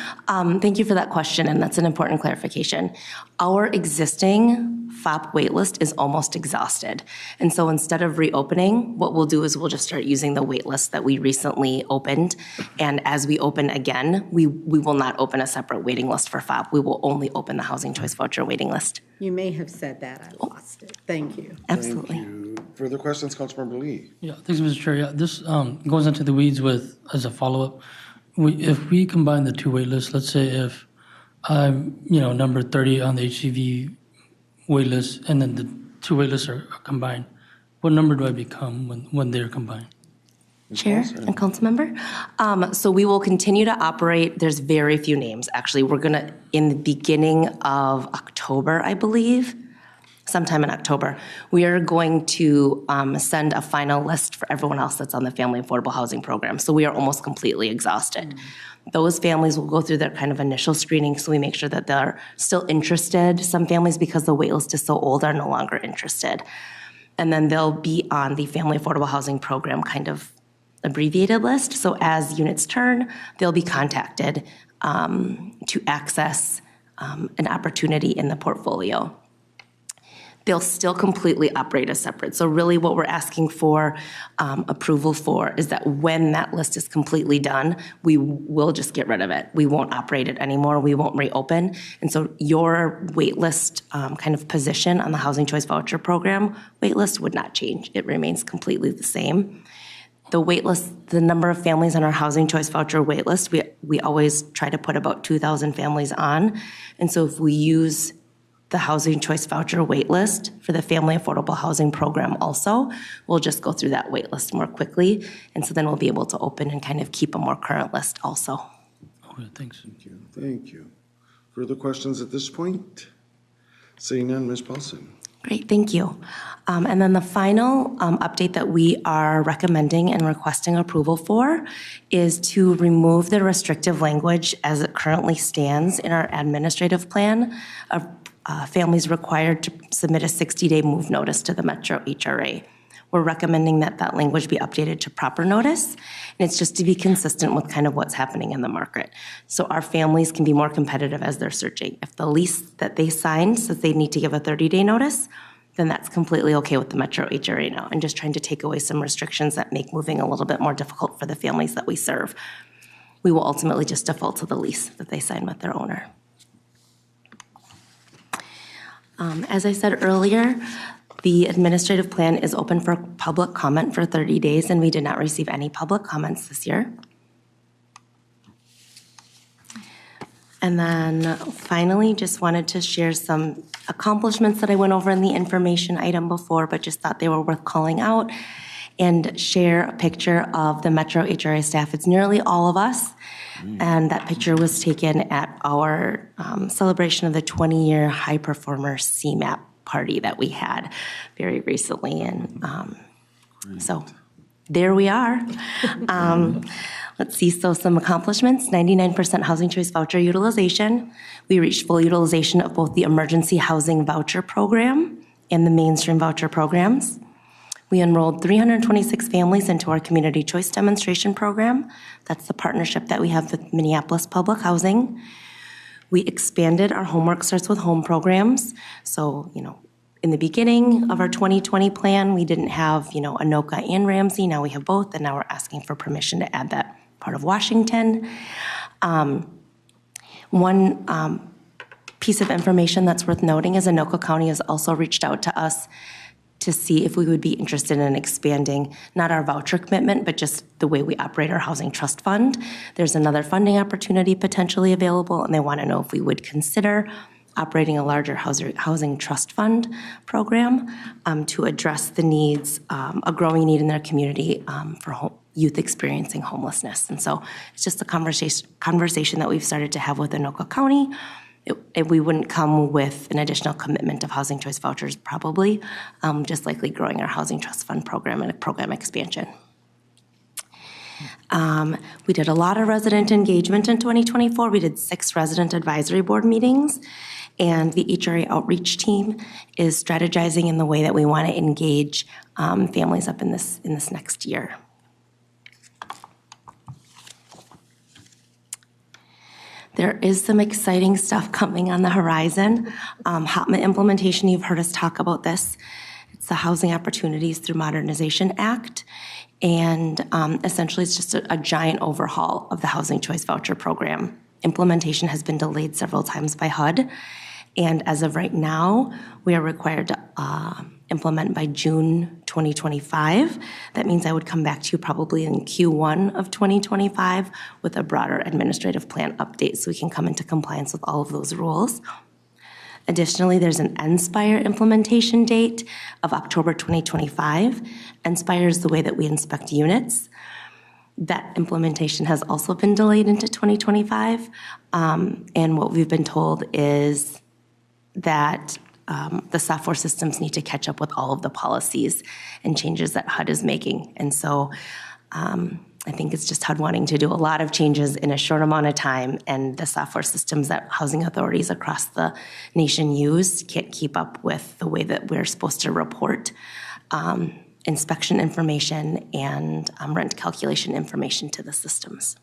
thank you for that question, and that's an important clarification. Our existing FOP waitlist is almost exhausted. And so instead of reopening, what we'll do is we'll just start using the waitlist that we recently opened. And as we open again, we will not open a separate waiting list for FOP. We will only open the Housing Choice Voucher waiting list. You may have said that, I lost it. Thank you. Absolutely. Thank you. Further questions, Councilmember Lee? Yeah, thanks, Mr. Chair. Yeah, this goes into the weeds with, as a follow-up, if we combine the two wait lists, let's say if I'm, number 30 on the HCV wait list, and then the two wait lists are combined, what number do I become when they're combined? Chair and Councilmember. So we will continue to operate, there's very few names, actually. We're gonna, in the beginning of October, I believe, sometime in October, we are going to send a final list for everyone else that's on the Family Affordable Housing Program. So we are almost completely exhausted. Those families will go through their kind of initial screening, so we make sure that they're still interested. Some families, because the wait list is so old, are no longer interested. And then they'll be on the Family Affordable Housing Program kind of abbreviated list. So as units turn, they'll be contacted to access an opportunity in the portfolio. They'll still completely operate as separate. So really what we're asking for approval for is that when that list is completely done, we will just get rid of it. We won't operate it anymore. We won't reopen. And so your wait list kind of position on the Housing Choice Voucher Program wait list would not change. It remains completely the same. The wait list, the number of families on our Housing Choice Voucher wait list, we always try to put about 2,000 families on. And so if we use the Housing Choice Voucher wait list for the Family Affordable Housing Program also, we'll just go through that wait list more quickly. And so then we'll be able to open and kind of keep a more current list also. Okay, thanks. Thank you. Thank you. Further questions at this point? Seeing none, Ms. Paulson. Great, thank you. And then the final update that we are recommending and requesting approval for is to remove the restrictive language as it currently stands in our administrative plan of families required to submit a 60-day move notice to the Metro HRA. We're recommending that that language be updated to proper notice, and it's just to be consistent with kind of what's happening in the market. So our families can be more competitive as they're searching. If the lease that they signed says they need to give a 30-day notice, then that's completely okay with the Metro HRA now, and just trying to take away some restrictions that make moving a little bit more difficult for the families that we serve. We will ultimately just default to the lease that they sign with their owner. As I said earlier, the administrative plan is open for public comment for 30 days, and we did not receive any public comments this year. And then finally, just wanted to share some accomplishments that I went over in the information item before, but just thought they were worth calling out. and share a picture of the Metro HRA staff. It's nearly all of us, and that picture was taken at our celebration of the 20-year High Performer CMAP party that we had very recently, and so there we are. Let's see, so some accomplishments: 99% housing choice voucher utilization. We reached full utilization of both the emergency housing voucher program and the mainstream voucher programs. We enrolled 326 families into our community choice demonstration program. That's the partnership that we have with Minneapolis Public Housing. We expanded our Homework Starts with Home programs. So, in the beginning of our 2020 plan, we didn't have, Anoka and Ramsey. Now we have both, and now we're asking for permission to add that part of Washington. One piece of information that's worth noting is Anoka County has also reached out to us to see if we would be interested in expanding not our voucher commitment, but just the way we operate our housing trust fund. There's another funding opportunity potentially available, and they want to know if we would consider operating a larger housing trust fund program to address the needs, a growing need in their community for youth experiencing homelessness. And so it's just a conversation that we've started to have with Anoka County. We wouldn't come with an additional commitment of housing choice vouchers, probably, just likely growing our housing trust fund program and a program expansion. We did a lot of resident engagement in 2024. We did 6 resident advisory board meetings, and the HRA outreach team is strategizing in the way that we want to engage families up in this next year. There is some exciting stuff coming on the horizon. HOTMA implementation, you've heard us talk about this. It's the Housing Opportunities Through Modernization Act. And essentially, it's just a giant overhaul of the Housing Choice Voucher Program. Implementation has been delayed several times by HUD. And as of right now, we are required to implement by June 2025. That means I would come back to you probably in Q1 of 2025 with a broader administrative plan update so we can come into compliance with all of those rules. Additionally, there's an NSPIRE implementation date of October 2025. NSPIRE is the way that we inspect units. That implementation has also been delayed into 2025. And what we've been told is that the software systems need to catch up with all of the policies and changes that HUD is making. And so I think it's just HUD wanting to do a lot of changes in a short amount of time, and the software systems that housing authorities across the nation use can't keep up with the way that we're supposed to report inspection information and rent calculation information to the systems.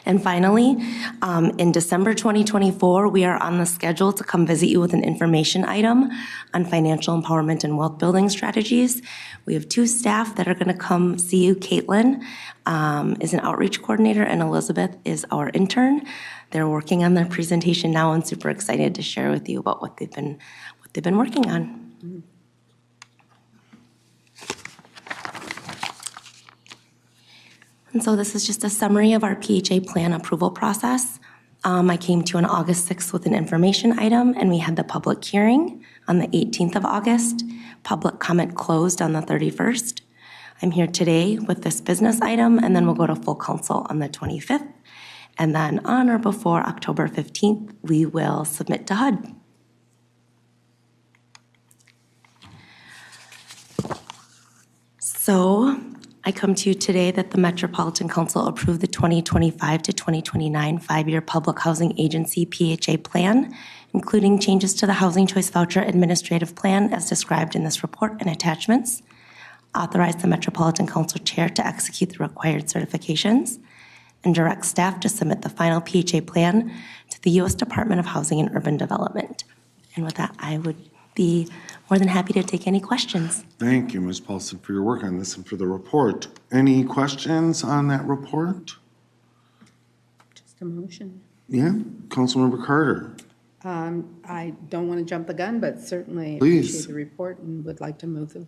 And finally, in December 2024, we are on the schedule to come visit you with an information item on financial empowerment and wealth building strategies. We have 2 staff that are going to come see you. Caitlin is an outreach coordinator, and Elizabeth is our intern. They're working on their presentation now, and super excited to share with you about what they've been working on. And so this is just a summary of our PHA plan approval process. I came to you on August 6th with an information item, and we had the public hearing on the 18th of August. Public comment closed on the 31st. I'm here today with this business item, and then we'll go to full council on the 25th. And then on or before October 15th, we will submit to HUD. So I come to you today that the Metropolitan Council approved the 2025 to 2029 5-year Public Housing Agency PHA plan, including changes to the Housing Choice Voucher Administrative Plan as described in this report and attachments. Authorize the Metropolitan Council Chair to execute the required certifications, and direct staff to submit the final PHA plan to the U.S. Department of Housing and Urban Development. And with that, I would be more than happy to take any questions. Thank you, Ms. Paulson, for your work on this and for the report. Any questions on that report? Just a motion. Yeah, Councilmember Carter. I don't want to jump the gun, but certainly Please. appreciate the report and would like to move the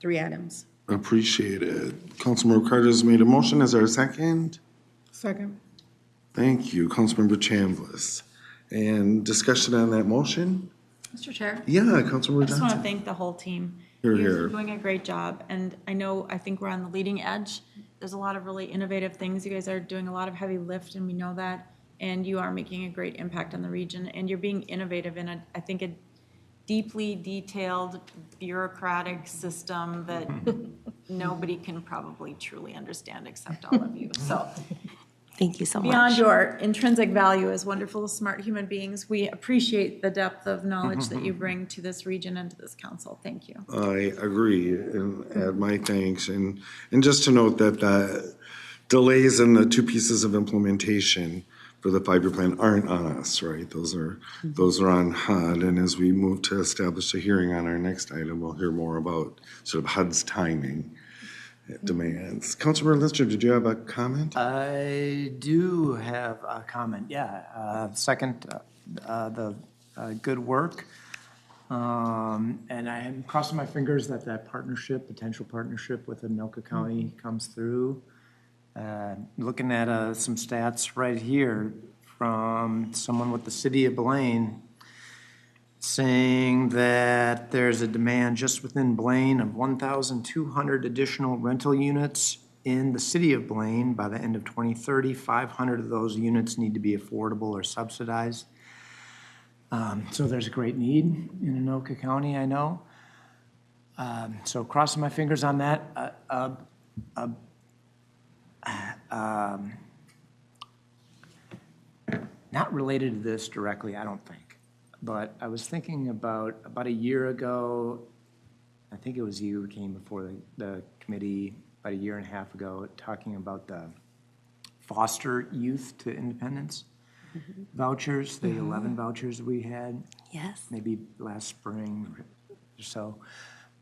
3 items. Appreciate it. Councilmember Carter has made a motion. Is there a second? Second. Thank you, Councilmember Chambliss. And discussion on that motion? Mr. Chair? Yeah, Councilmember I just want to Johnson. thank the whole team. Hear, You guys are hear. doing a great job, and I think we're on the leading edge. There's a lot of really innovative things. You guys are doing a lot of heavy lift, and we know that. And you are making a great impact on the region, and you're being innovative in I think, a deeply detailed bureaucratic system that nobody can probably truly understand except all of you. So Thank you so much. beyond your intrinsic value as wonderful, smart human beings, we appreciate the depth of knowledge that you bring to this region and to this council. Thank you. I agree and add my thanks. And just to note that the delays in the two pieces of implementation for the 5-year plan aren't on us, right? Those are on HUD. And as we move to establish a hearing on our next item, we'll hear more about sort of HUD's timing demands. Councilmember Lister, did you have a comment? I do have a comment, yeah. Second, the good work. And I am crossing my fingers that potential partnership with Anoka County comes through. Looking at some stats right here from someone with the city of Blaine saying that there's a demand just within Blaine of 1,200 additional rental units in the city of Blaine by the end of 2030. 500 of those units need to be affordable or subsidized. So there's a great need in Anoka County, I know. So crossing my fingers on that. Not related to this directly, I don't think. But I was thinking about a year ago, I think it was you who came before the committee about a year and a half ago, talking about the foster youth to independence vouchers, the 11 vouchers we had. Yes. Maybe last spring or so.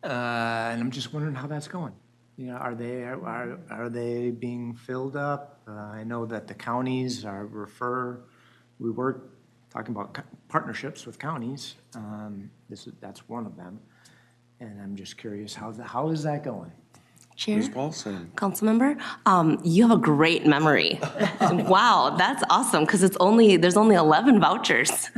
And I'm just wondering how that's going. You know, are they being filled up? I know that the counties we were talking about partnerships with counties. That's one of them. And I'm just curious, how is that going? Chair, Ms. Paulson. Councilmember, you have a great memory. Wow, that's awesome, because there's only 11 vouchers.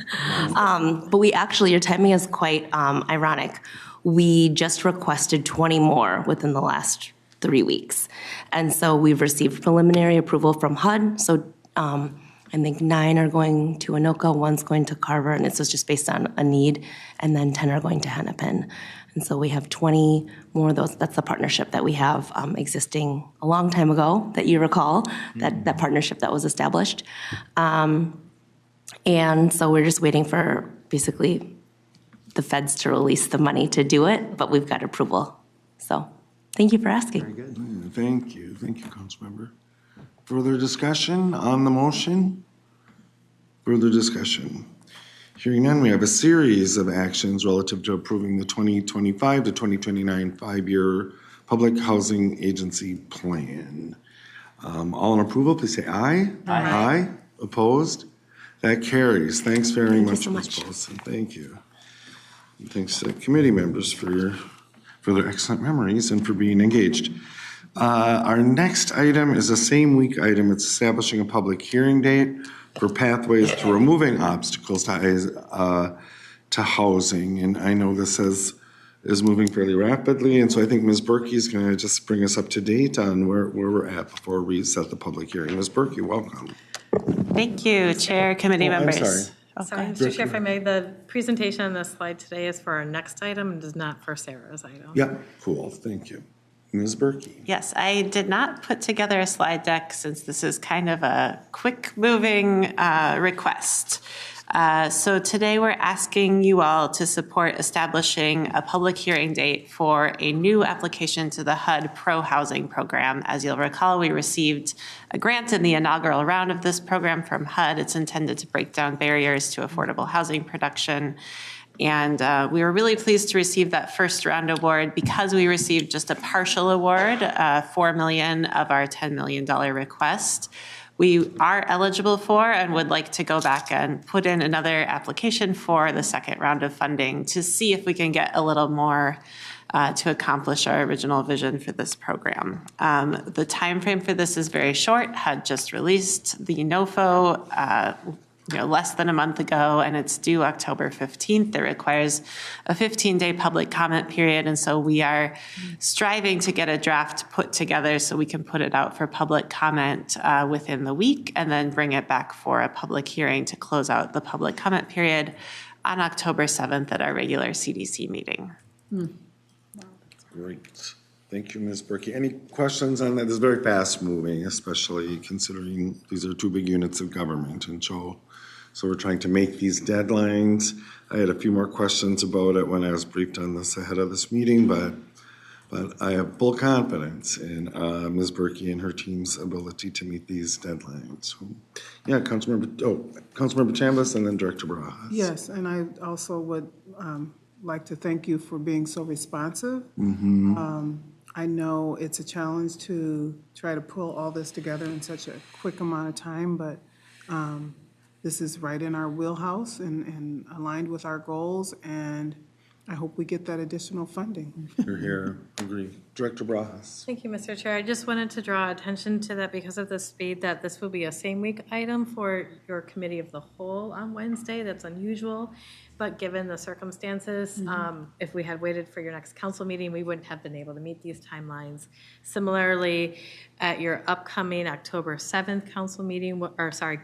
But your timing is quite ironic. We just requested 20 more within the last 3 weeks. And so we've received preliminary approval from HUD. So I think 9 are going to Anoka, 1's going to Carver, and it's just based on a need, and then 10 are going to Hennepin. And so we have 20 more of those. That's the partnership that we have existing a long time ago, that you recall, that partnership that was established. And so we're just waiting for basically the feds to release the money to do it, but we've got approval. So thank you for asking. Very good. Thank you, Councilmember. Further discussion on the motion? Further discussion? Hearing none, we have a series of actions relative to approving the 2025 to 2029 5-year Public Housing Agency Plan. All in approval, please say aye. Aye. Opposed? That carries. Thanks very much, so Ms. much. Paulson. Thank you. And thanks to committee members for their excellent memories and for being engaged. Our next item is a same week item. It's establishing a public hearing date for pathways to removing obstacles to housing. And I know this is moving fairly rapidly. And so I think Ms. Berkey is going to just bring us up to date on where we're at before we set the public hearing. Ms. Berkey, welcome. Thank you, Chair, committee I'm members. sorry. Okay. Mr. Chair, if I may, the presentation on this slide today is for our next item and is not for Sarah's item. Yeah, cool. Thank you. Ms. Berkey. Yes, I did not put together a slide deck since this is kind of a quick-moving request. So today we're asking you all to support establishing a public hearing date for a new application to the HUD Pro Housing Program. As you'll recall, we received a grant in the inaugural round of this program from HUD. It's intended to break down barriers to affordable housing production. And we were really pleased to receive that first round award because we received just a partial award, $4 million of our $10 million request. We are eligible for and would like to go back and put in another application for the second round of funding to see if we can get a little more to accomplish our original vision for this program. The timeframe for this is very short. HUD just released the NOFO less than a month ago, and it's due October 15th. It requires a 15-day public comment period, and so we are striving to get a draft put together so we can put it out for public comment within the week, and then bring it back for a public hearing to close out the public comment period on October 7th at our regular CDC meeting. Great. Thank you, Ms. Berkey. Any questions on that? This is very fast moving, especially considering these are two big units of government. And so we're trying to make these deadlines. I had a few more questions about it when I was briefed on this ahead of this meeting, but I have full confidence in Ms. Berkey and her team's ability to meet these deadlines. So, yeah, Councilmember Chambliss and then Director Barajas. Yes, and I also would like to thank you for being so responsive. I know it's a challenge to try to pull all this together in such a quick amount of time, but this is right in our wheelhouse and aligned with our goals, and I hope we get that additional funding. You're here. Agree. Director Barajas. Thank you, Mr. Chair. I just wanted to draw attention to that because of the speed that this will be a same week item for your committee of the whole on Wednesday. That's unusual. But given the circumstances, if we had waited for your next council meeting, we wouldn't have been able to meet these timelines. Similarly, at your upcoming October 7th council meeting,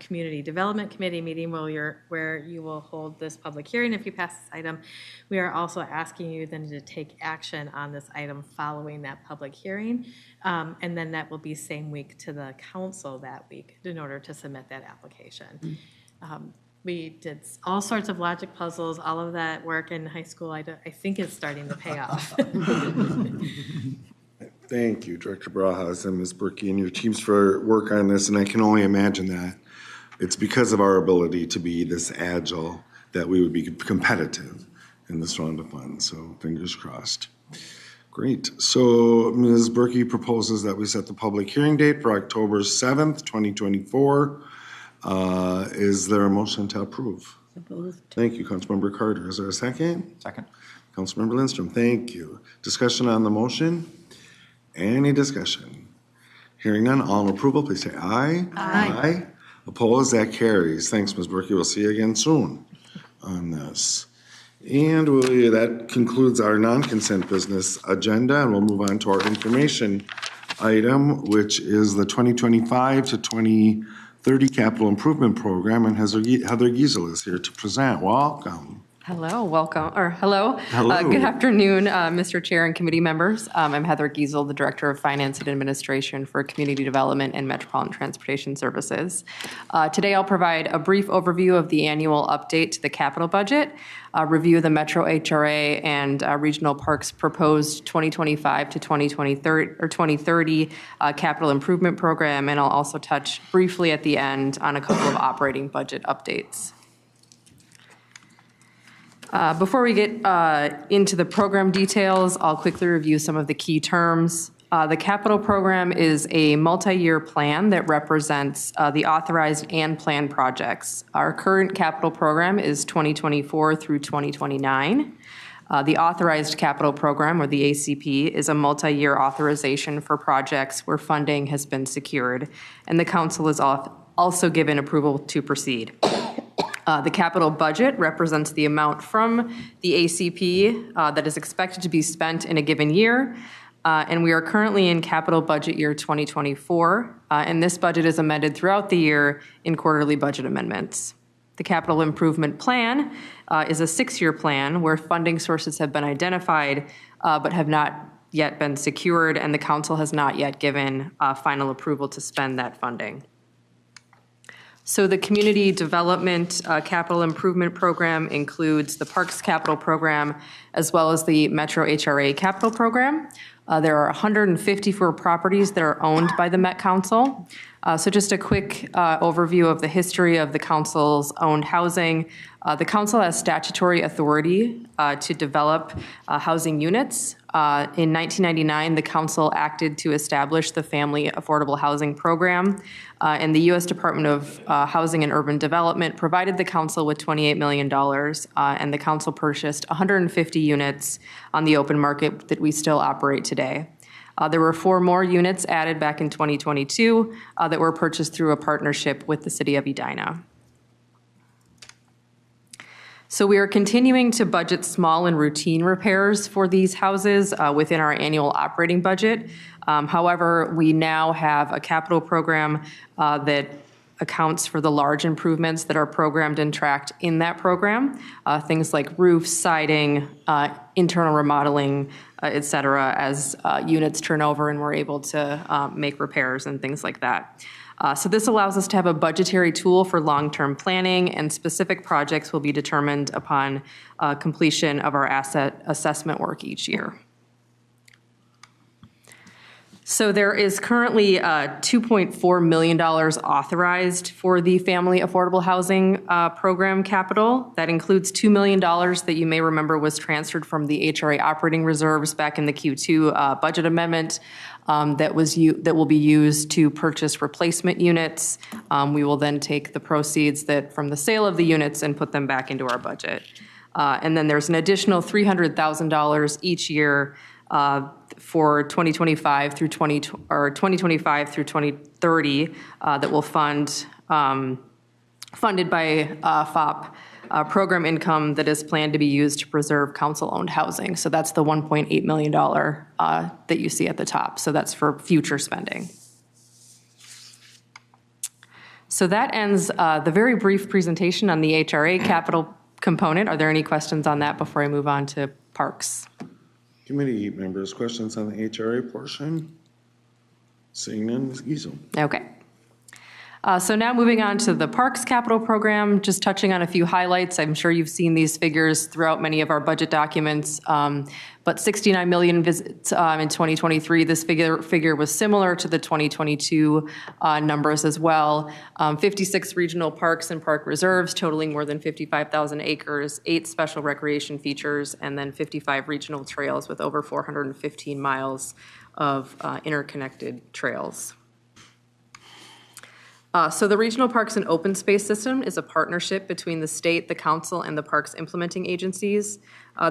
Community Development Committee meeting where you will hold this public hearing if you pass this item, we are also asking you then to take action on this item following that public hearing. And then that will be same week to the council that week in order to submit that application. We did all sorts of logic puzzles, all of that work in high school, I think is starting to pay off. Thank you, Director Barajas and Ms. Berkey and your teams for work on this, and I can only imagine that it's because of our ability to be this agile that we would be competitive in this round of funds, so fingers crossed. Great. So Ms. Berkey proposes that we set the public hearing date for October 7th, 2024. Is there a motion to approve? Thank you, Councilmember Carter. Is there a second? Second. Councilmember Lindstrom, thank you. Discussion on the motion? Any discussion? Hearing none, all in approval, please say aye. Aye. Opposed, that carries. Thanks, Ms. Berkey. We'll see you again soon on this. And that concludes our non-consent business agenda, and we'll move on to our information item, which is the 2025 to 2030 Capital Improvement Program, and Heather Giesel is here to present. Welcome. Hello, welcome, or hello. Hello. Good afternoon, Mr. Chair and committee members. I'm Heather Giesel, the Director of Finance and Administration for Community Development and Metropolitan Transportation Services. Today I'll provide a brief overview of the annual update to the capital budget, review the Metro HRA and Regional Parks proposed 2025 to 2030 capital improvement program, and I'll also touch briefly at the end on a couple of operating budget updates. Before we get into the program details, I'll quickly review some of the key terms. The capital program is a multi-year plan that represents the authorized and planned projects. Our current capital program is 2024 through 2029. The authorized capital program, or the ACP, is a multi-year authorization for projects where funding has been secured, and the council is also given approval to proceed. The capital budget represents the amount from the ACP that is expected to be spent in a given year, and we are currently in capital budget year 2024, and this budget is amended throughout the year in quarterly budget amendments. The capital improvement plan is a 6-year plan where funding sources have been identified but have not yet been secured, and the council has not yet given final approval to spend that funding. So the Community Development Capital Improvement Program includes the Parks Capital Program as well as the Metro HRA Capital Program. There are 154 properties that are owned by the Met Council. So just a quick overview of the history of the council's owned housing. The council has statutory authority to develop housing units. In 1999, the council acted to establish the Family Affordable Housing Program, and the U.S. Department of Housing and Urban Development provided the council with $28 million, and the council purchased 150 units on the open market that we still operate today. There were 4 more units added back in 2022 that were purchased through a partnership with the city of Edina. So we are continuing to budget small and routine repairs for these houses within our annual operating budget. However, we now have a capital program that accounts for the large improvements that are programmed and tracked in that program, things like roofs, siding, internal remodeling, et cetera, as units turn over and we're able to make repairs and things like that. So this allows us to have a budgetary tool for long-term planning, and specific projects will be determined upon completion of our asset assessment work each year. So there is currently $2.4 million authorized for the Family Affordable Housing Program capital. That includes $2 million that you may remember was transferred from the HRA operating reserves back in the Q2 budget amendment that will be used to purchase replacement units. We will then take the proceeds from the sale of the units and put them back into our budget. And then there's an additional $300,000 each year for 2025 through 2030 that will funded by FOP program income that is planned to be used to preserve council-owned housing. So that's the $1.8 million that you see at the top. So that's for future spending. So that ends the very brief presentation on the HRA capital component. Are there any questions on that before I move on to parks? Committee members, questions on the HRA portion? Seeing none, Ms. Giesel. Okay. So now moving on to the Parks Capital Program, just touching on a few highlights. I'm sure you've seen these figures throughout many of our budget documents, but 69 million visits in 2023. This figure was similar to the 2022 numbers as well. 56 regional parks and park reserves totaling more than 55,000 acres, 8 special recreation features, and then 55 regional trails with over 415 miles of interconnected trails. So the Regional Parks and Open Space System is a partnership between the state, the council, and the parks implementing agencies.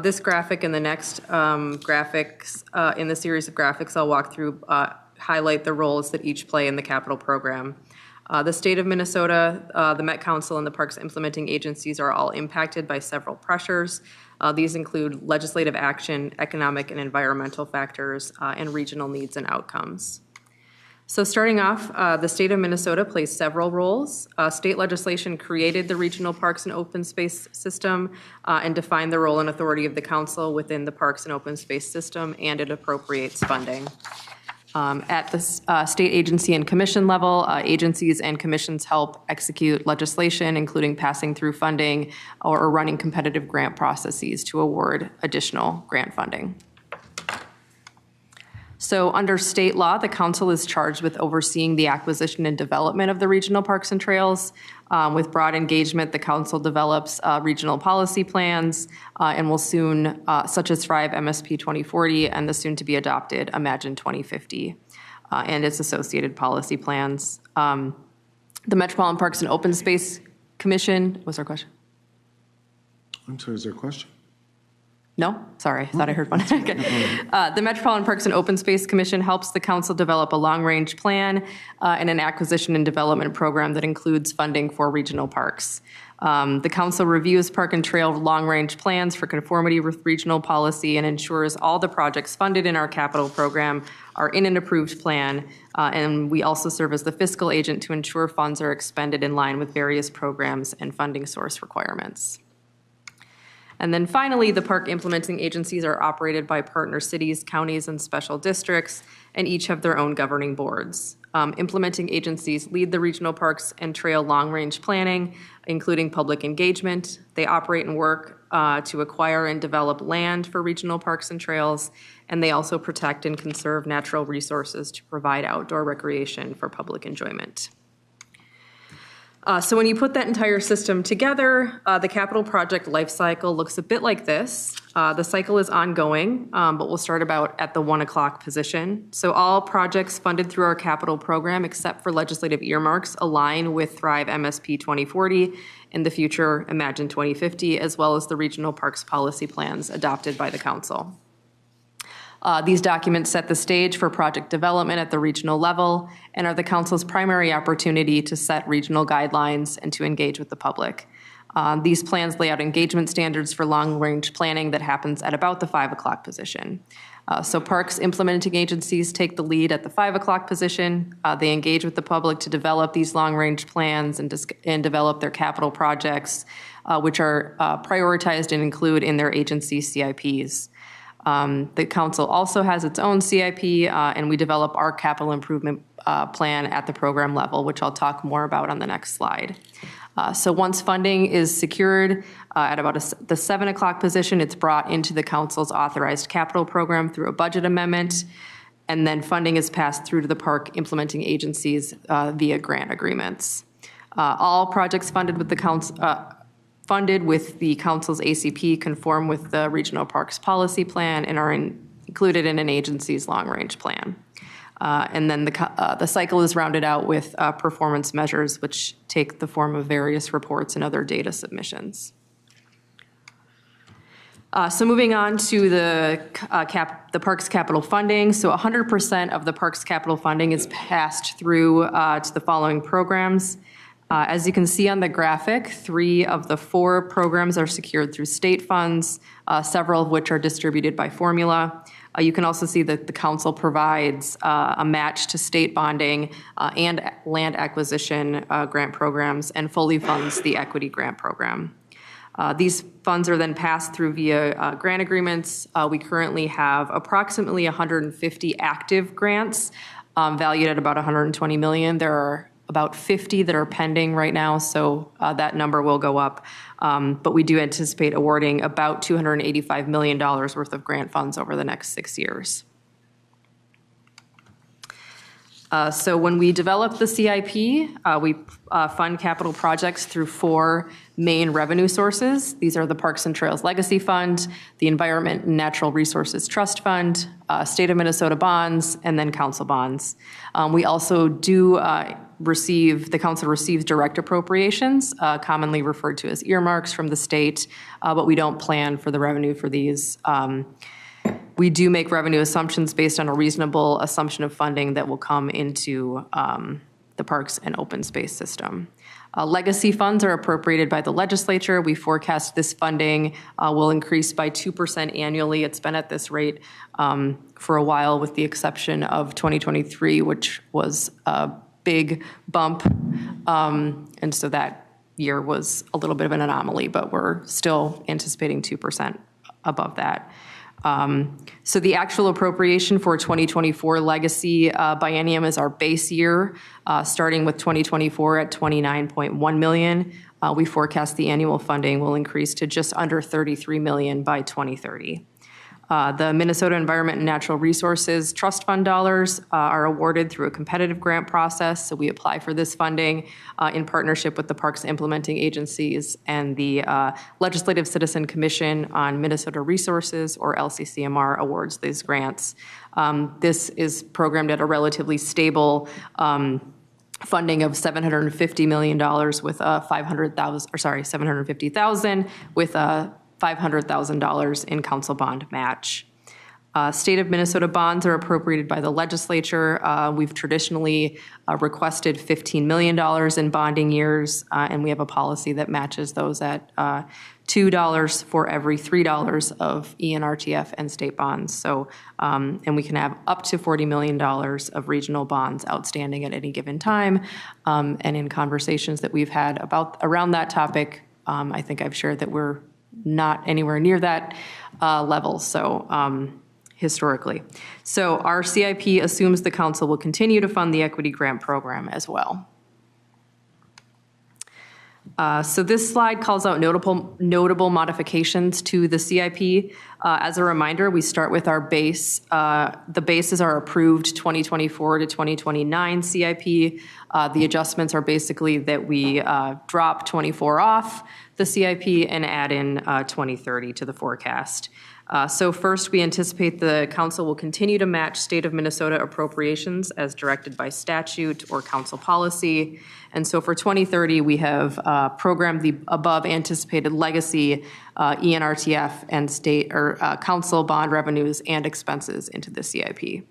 This graphic and the next graphics in the series of graphics I'll walk through highlight the roles that each play in the capital program. The state of Minnesota, the Met Council, and the parks implementing agencies are all impacted by several pressures. These include legislative action, economic and environmental factors, and regional needs and outcomes. So starting off, the state of Minnesota plays several roles. State legislation created the Regional Parks and Open Space System and defined the role and authority of the council within the Parks and Open Space System, and it appropriates funding. At the state agency and commission level, agencies and commissions help execute legislation, including passing through funding or running competitive grant processes to award additional grant funding. So under state law, the council is charged with overseeing the acquisition and development of the regional parks and trails. With broad engagement, the council develops regional policy plans and will soon, such as Thrive MSP 2040 and the soon-to-be adopted Imagine 2050 and its associated policy plans. The Metropolitan Parks and Open Space Commission, what's our question? I'm sorry, is there a question? No? Sorry, I thought I heard one. Okay. The Metropolitan Parks and Open Space Commission helps the council develop a long-range plan and an acquisition and development program that includes funding for regional parks. The council reviews park and trail long-range plans for conformity with regional policy and ensures all the projects funded in our capital program are in an approved plan. And we also serve as the fiscal agent to ensure funds are expended in line with various programs and funding source requirements. And then finally, the park implementing agencies are operated by partner cities, counties, and special districts, and each have their own governing boards. Implementing agencies lead the regional parks and trail long-range planning, including public engagement. They operate and work to acquire and develop land for regional parks and trails, and they also protect and conserve natural resources to provide outdoor recreation for public enjoyment. So when you put that entire system together, the capital project life cycle looks a bit like this. The cycle is ongoing, but we'll start about at the 1 o'clock position. So all projects funded through our capital program, except for legislative earmarks, align with Thrive MSP 2040 and the future Imagine 2050, as well as the regional parks policy plans adopted by the council. These documents set the stage for project development at the regional level and are the council's primary opportunity to set regional guidelines and to engage with the public. These plans lay out engagement standards for long-range planning that happens at about the 5 o'clock position. So Parks implementing agencies take the lead at the 5 o'clock position. They engage with the public to develop these long-range plans and develop their capital projects, which are prioritized and include in their agency CIPs. The council also has its own CIP, and we develop our capital improvement plan at the program level, which I'll talk more about on the next slide. So once funding is secured at about the 7 o'clock position, it's brought into the council's authorized capital program through a budget amendment, and then funding is passed through to the park implementing agencies via grant agreements. All projects funded with the council's ACP conform with the regional parks policy plan and are included in an agency's long-range plan. And then the cycle is rounded out with performance measures, which take the form of various reports and other data submissions. So moving on to the parks capital funding. So 100% of the parks capital funding is passed through to the following programs. As you can see on the graphic, 3 of the 4 programs are secured through state funds, several of which are distributed by formula. You can also see that the council provides a match to state bonding and land acquisition grant programs and fully funds the equity grant program. These funds are then passed through via grant agreements. We currently have approximately 150 active grants valued at about $120 million. There are about 50 that are pending right now, so that number will go up. But we do anticipate awarding about $285 million worth of grant funds over the next 6 years. So when we develop the CIP, we fund capital projects through 4 main revenue sources. These are the Parks and Trails Legacy Fund, the Environment and Natural Resources Trust Fund, State of Minnesota bonds, and then council bonds. We also do the council receives direct appropriations, commonly referred to as earmarks from the state, but we don't plan for the revenue for these. We do make revenue assumptions based on a reasonable assumption of funding that will come into the parks and open space system. Legacy funds are appropriated by the legislature. We forecast this funding will increase by 2% annually. It's been at this rate for a while, with the exception of 2023, which was a big bump. And so that year was a little bit of an anomaly, but we're still anticipating 2% above that. So the actual appropriation for 2024 legacy biennium is our base year, starting with 2024 at $29.1 million. We forecast the annual funding will increase to just under $33 million by 2030. The Minnesota Environment and Natural Resources Trust Fund dollars are awarded through a competitive grant process. So we apply for this funding in partnership with the parks implementing agencies and the Legislative Citizen Commission on Minnesota Resources, or LCCMR, awards these grants. This is programmed at a relatively stable funding of $750 million with a $750,000 with a $500,000 in council bond match. State of Minnesota bonds are appropriated by the legislature. We've traditionally requested $15 million in bonding years, and we have a policy that matches those at $2 for every $3 of ENRTF and state bonds. So, and we can have up to $40 million of regional bonds outstanding at any given time. And in conversations that we've had around that topic, I think I've shared that we're not anywhere near that level, so historically. So our CIP assumes the council will continue to fund the equity grant program as well. So this slide calls out notable modifications to the CIP. As a reminder, we start with our base. The base is our approved 2024 to 2029 CIP. The adjustments are basically that we drop 24 off the CIP and add in 2030 to the forecast. So first, we anticipate the council will continue to match state of Minnesota appropriations as directed by statute or council policy. And so for 2030, we have programmed the above anticipated legacy ENRTF and state or council bond revenues and expenses into the CIP.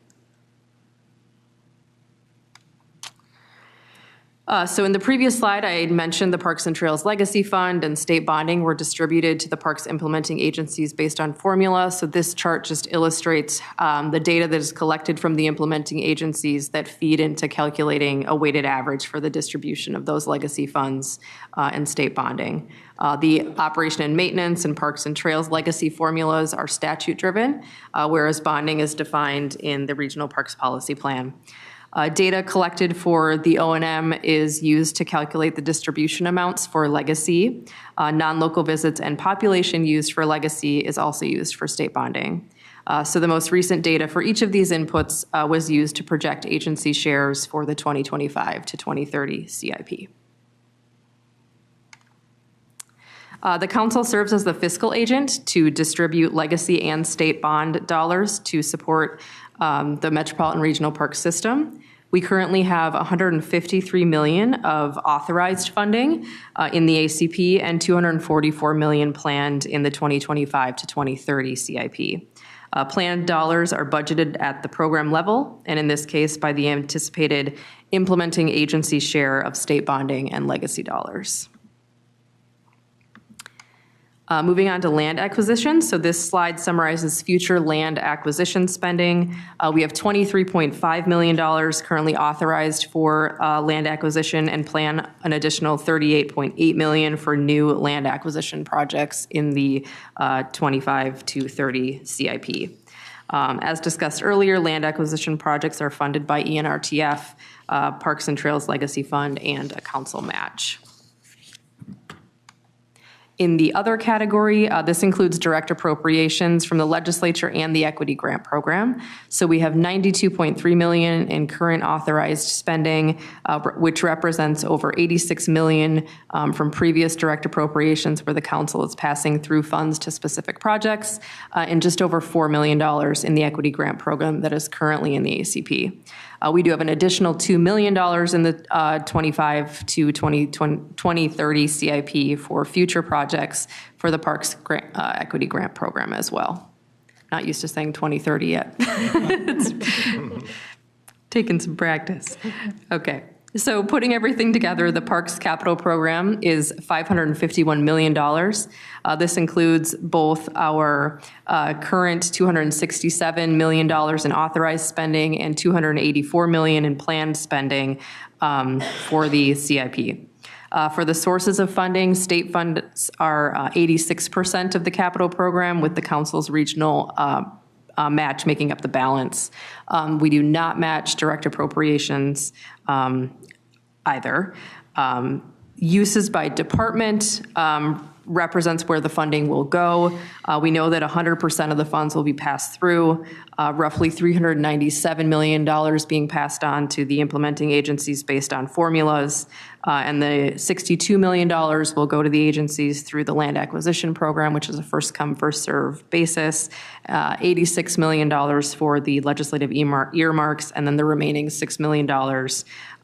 So in the previous slide, I had mentioned the Parks and Trails Legacy Fund and state bonding were distributed to the parks implementing agencies based on formula. So this chart just illustrates the data that is collected from the implementing agencies that feed into calculating a weighted average for the distribution of those legacy funds and state bonding. The operation and maintenance and Parks and Trails legacy formulas are statute-driven, whereas bonding is defined in the Regional Parks Policy Plan. Data collected for the O&M is used to calculate the distribution amounts for legacy. Non-local visits and population used for legacy is also used for state bonding. So the most recent data for each of these inputs was used to project agency shares for the 2025 to 2030 CIP. The council serves as the fiscal agent to distribute legacy and state bond dollars to support the Metropolitan Regional Park System. We currently have $153 million of authorized funding in the ACP and $244 million planned in the 2025 to 2030 CIP. Planned dollars are budgeted at the program level, and in this case, by the anticipated implementing agency share of state bonding and legacy dollars. Moving on to land acquisition. So this slide summarizes future land acquisition spending. We have $23.5 million currently authorized for land acquisition and plan an additional $38.8 million for new land acquisition projects in the 25 to 30 CIP. As discussed earlier, land acquisition projects are funded by ENRTF, Parks and Trails Legacy Fund, and a council match. In the other category, this includes direct appropriations from the legislature and the equity grant program. So we have $92.3 million in current authorized spending, which represents over $86 million from previous direct appropriations where the council is passing through funds to specific projects, and just over $4 million in the equity grant program that is currently in the ACP. We do have an additional $2 million in the 25 to 2030 CIP for future projects for the Parks Equity Grant Program as well. Not used to saying 2030 yet. It's taken some practice. Okay. So putting everything together, the Parks Capital Program is $551 million. This includes both our current $267 million in authorized spending and $284 million in planned spending for the CIP. For the sources of funding, state funds are 86% of the capital program, with the council's regional match making up the balance. We do not match direct appropriations either. Uses by department represents where the funding will go. We know that 100% of the funds will be passed through, roughly $397 million being passed on to the implementing agencies based on formulas, and the $62 million will go to the agencies through the land acquisition program, which is a first come, first serve basis, $86 million for the legislative earmarks, and then the remaining $6 million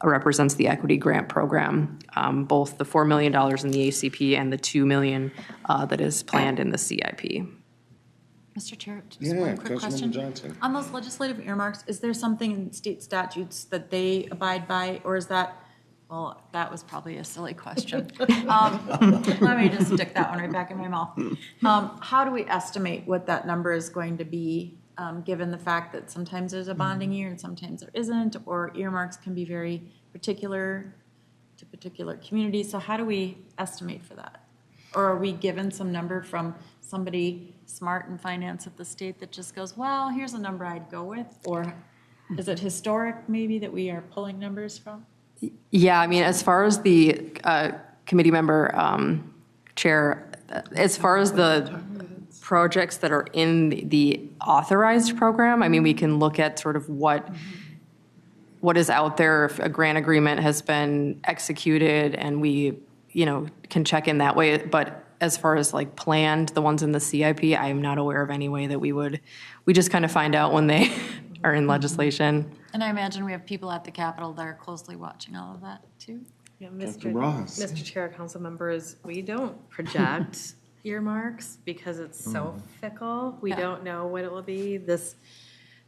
represents the equity grant program, both the $4 million in the ACP and the $2 million that is planned in the CIP. Mr. Chair, just one quick question. Johnson. On those legislative earmarks, is there something in state statutes that they abide by, or is that, well, that was probably a silly question. Let me just stick that one right back in my mouth. How do we estimate what that number is going to be, given the fact that sometimes there's a bonding year and sometimes there isn't, or earmarks can be very particular to particular communities? So how do we estimate for that? Or are we given some number from somebody smart in finance at the state that just goes, well, here's a number I'd go with? Or is it historic maybe that we are pulling numbers from? Yeah, I mean, as far as the committee member chair, as far as the projects that are in the authorized program, I mean, we can look at sort of what is out there, if a grant agreement has been executed, and we, can check in that way. But as far as like planned, the ones in the CIP, I am not aware of any way that we just kind of find out when they are in legislation. And I imagine we have people at the Capitol that are closely watching all of that too. Yeah, Ross. Mr. Chair, council members, we don't project earmarks because it's so fickle. We don't know what it will be.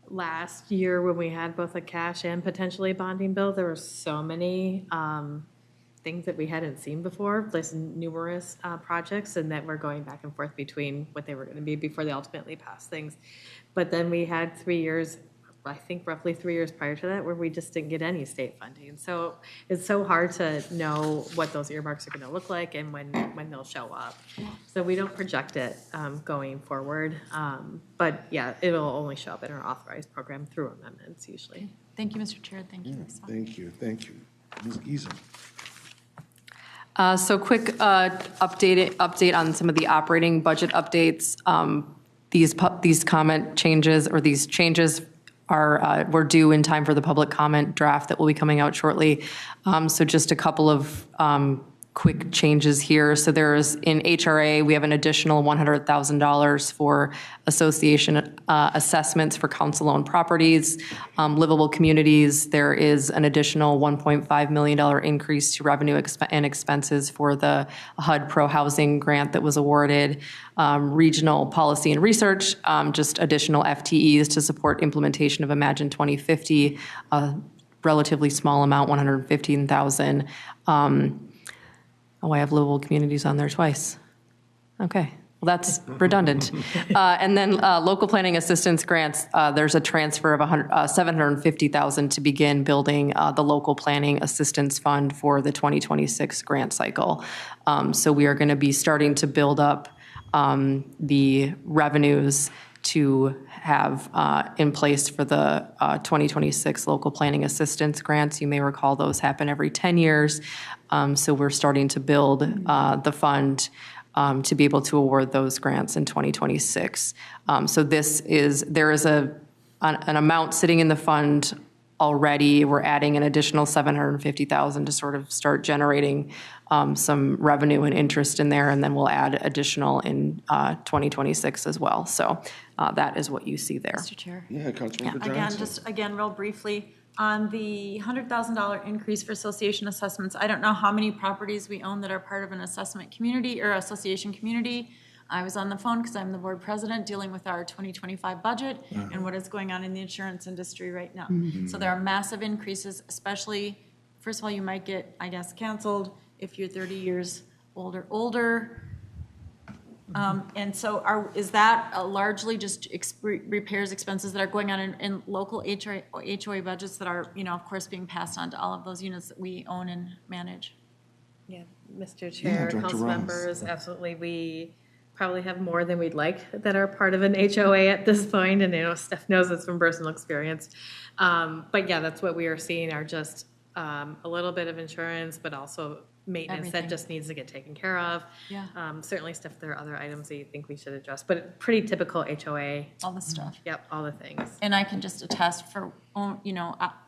last year when we had both a cash and potentially bonding bill, there were so many things that we hadn't seen before. There's numerous projects, and that we're going back and forth between what they were going to be before they ultimately passed things. But then we had 3 years, I think roughly 3 years prior to that, where we just didn't get any state funding. So it's so hard to know what those earmarks are going to look like and when they'll show up. So we don't project it going forward. But yeah, it'll only show up in our authorized program through amendments usually. Thank you, Mr. Chair. Thank you, Lisa. Thank you, thank you. Ms. Giesen. So quick update on some of the operating budget updates. These comment changes, or these changes were due in time for the public comment draft that will be coming out shortly. So just a couple of quick changes here. So there's, in HRA, we have an additional $100,000 for association assessments for council-owned properties. Livable communities, there is an additional $1.5 million increase to revenue and expenses for the HUD Pro Housing grant that was awarded. Regional policy and research, just additional FTEs to support implementation of Imagine 2050, a relatively small amount, $115,000. Oh, I have livable communities on there twice. Okay, well, that's redundant. And then local planning assistance grants, there's a transfer of $750,000 to begin building the local planning assistance fund for the 2026 grant cycle. So we are going to be starting to build up the revenues to have in place for the 2026 local planning assistance grants. You may recall those happen every 10 years. So we're starting to build the fund to be able to award those grants in 2026. So there is an amount sitting in the fund already. We're adding an additional $750,000 to sort of start generating some revenue and interest in there, and then we'll add additional in 2026 as well. So that is what you see there. Mr. Chair. Yeah, Councilmember Johnson. Again, real briefly, on the $100,000 increase for association assessments, I don't know how many properties we own that are part of an assessment community or association community. I was on the phone because I'm the board president dealing with our 2025 budget and what is going on in the insurance industry right now. So there are massive increases, especially, first of all, you might get, I guess, canceled if you're 30 years older. And so is that largely just repairs expenses that are going on in local HOA budgets that are, of course, being passed on to all of those units that we own and manage? Yeah, Mr. Chair, Director council Ross. members, absolutely. We probably have more than we'd like that are part of an HOA at this point, and Steph knows this from personal experience. But yeah, that's what we are seeing are just a little bit of insurance, but also maintenance Everything. that just needs to get taken care of. Yeah. Certainly, Steph, there are other items that you think we should address, but pretty typical HOA. All the stuff. Yep, all the things. And I can just attest for,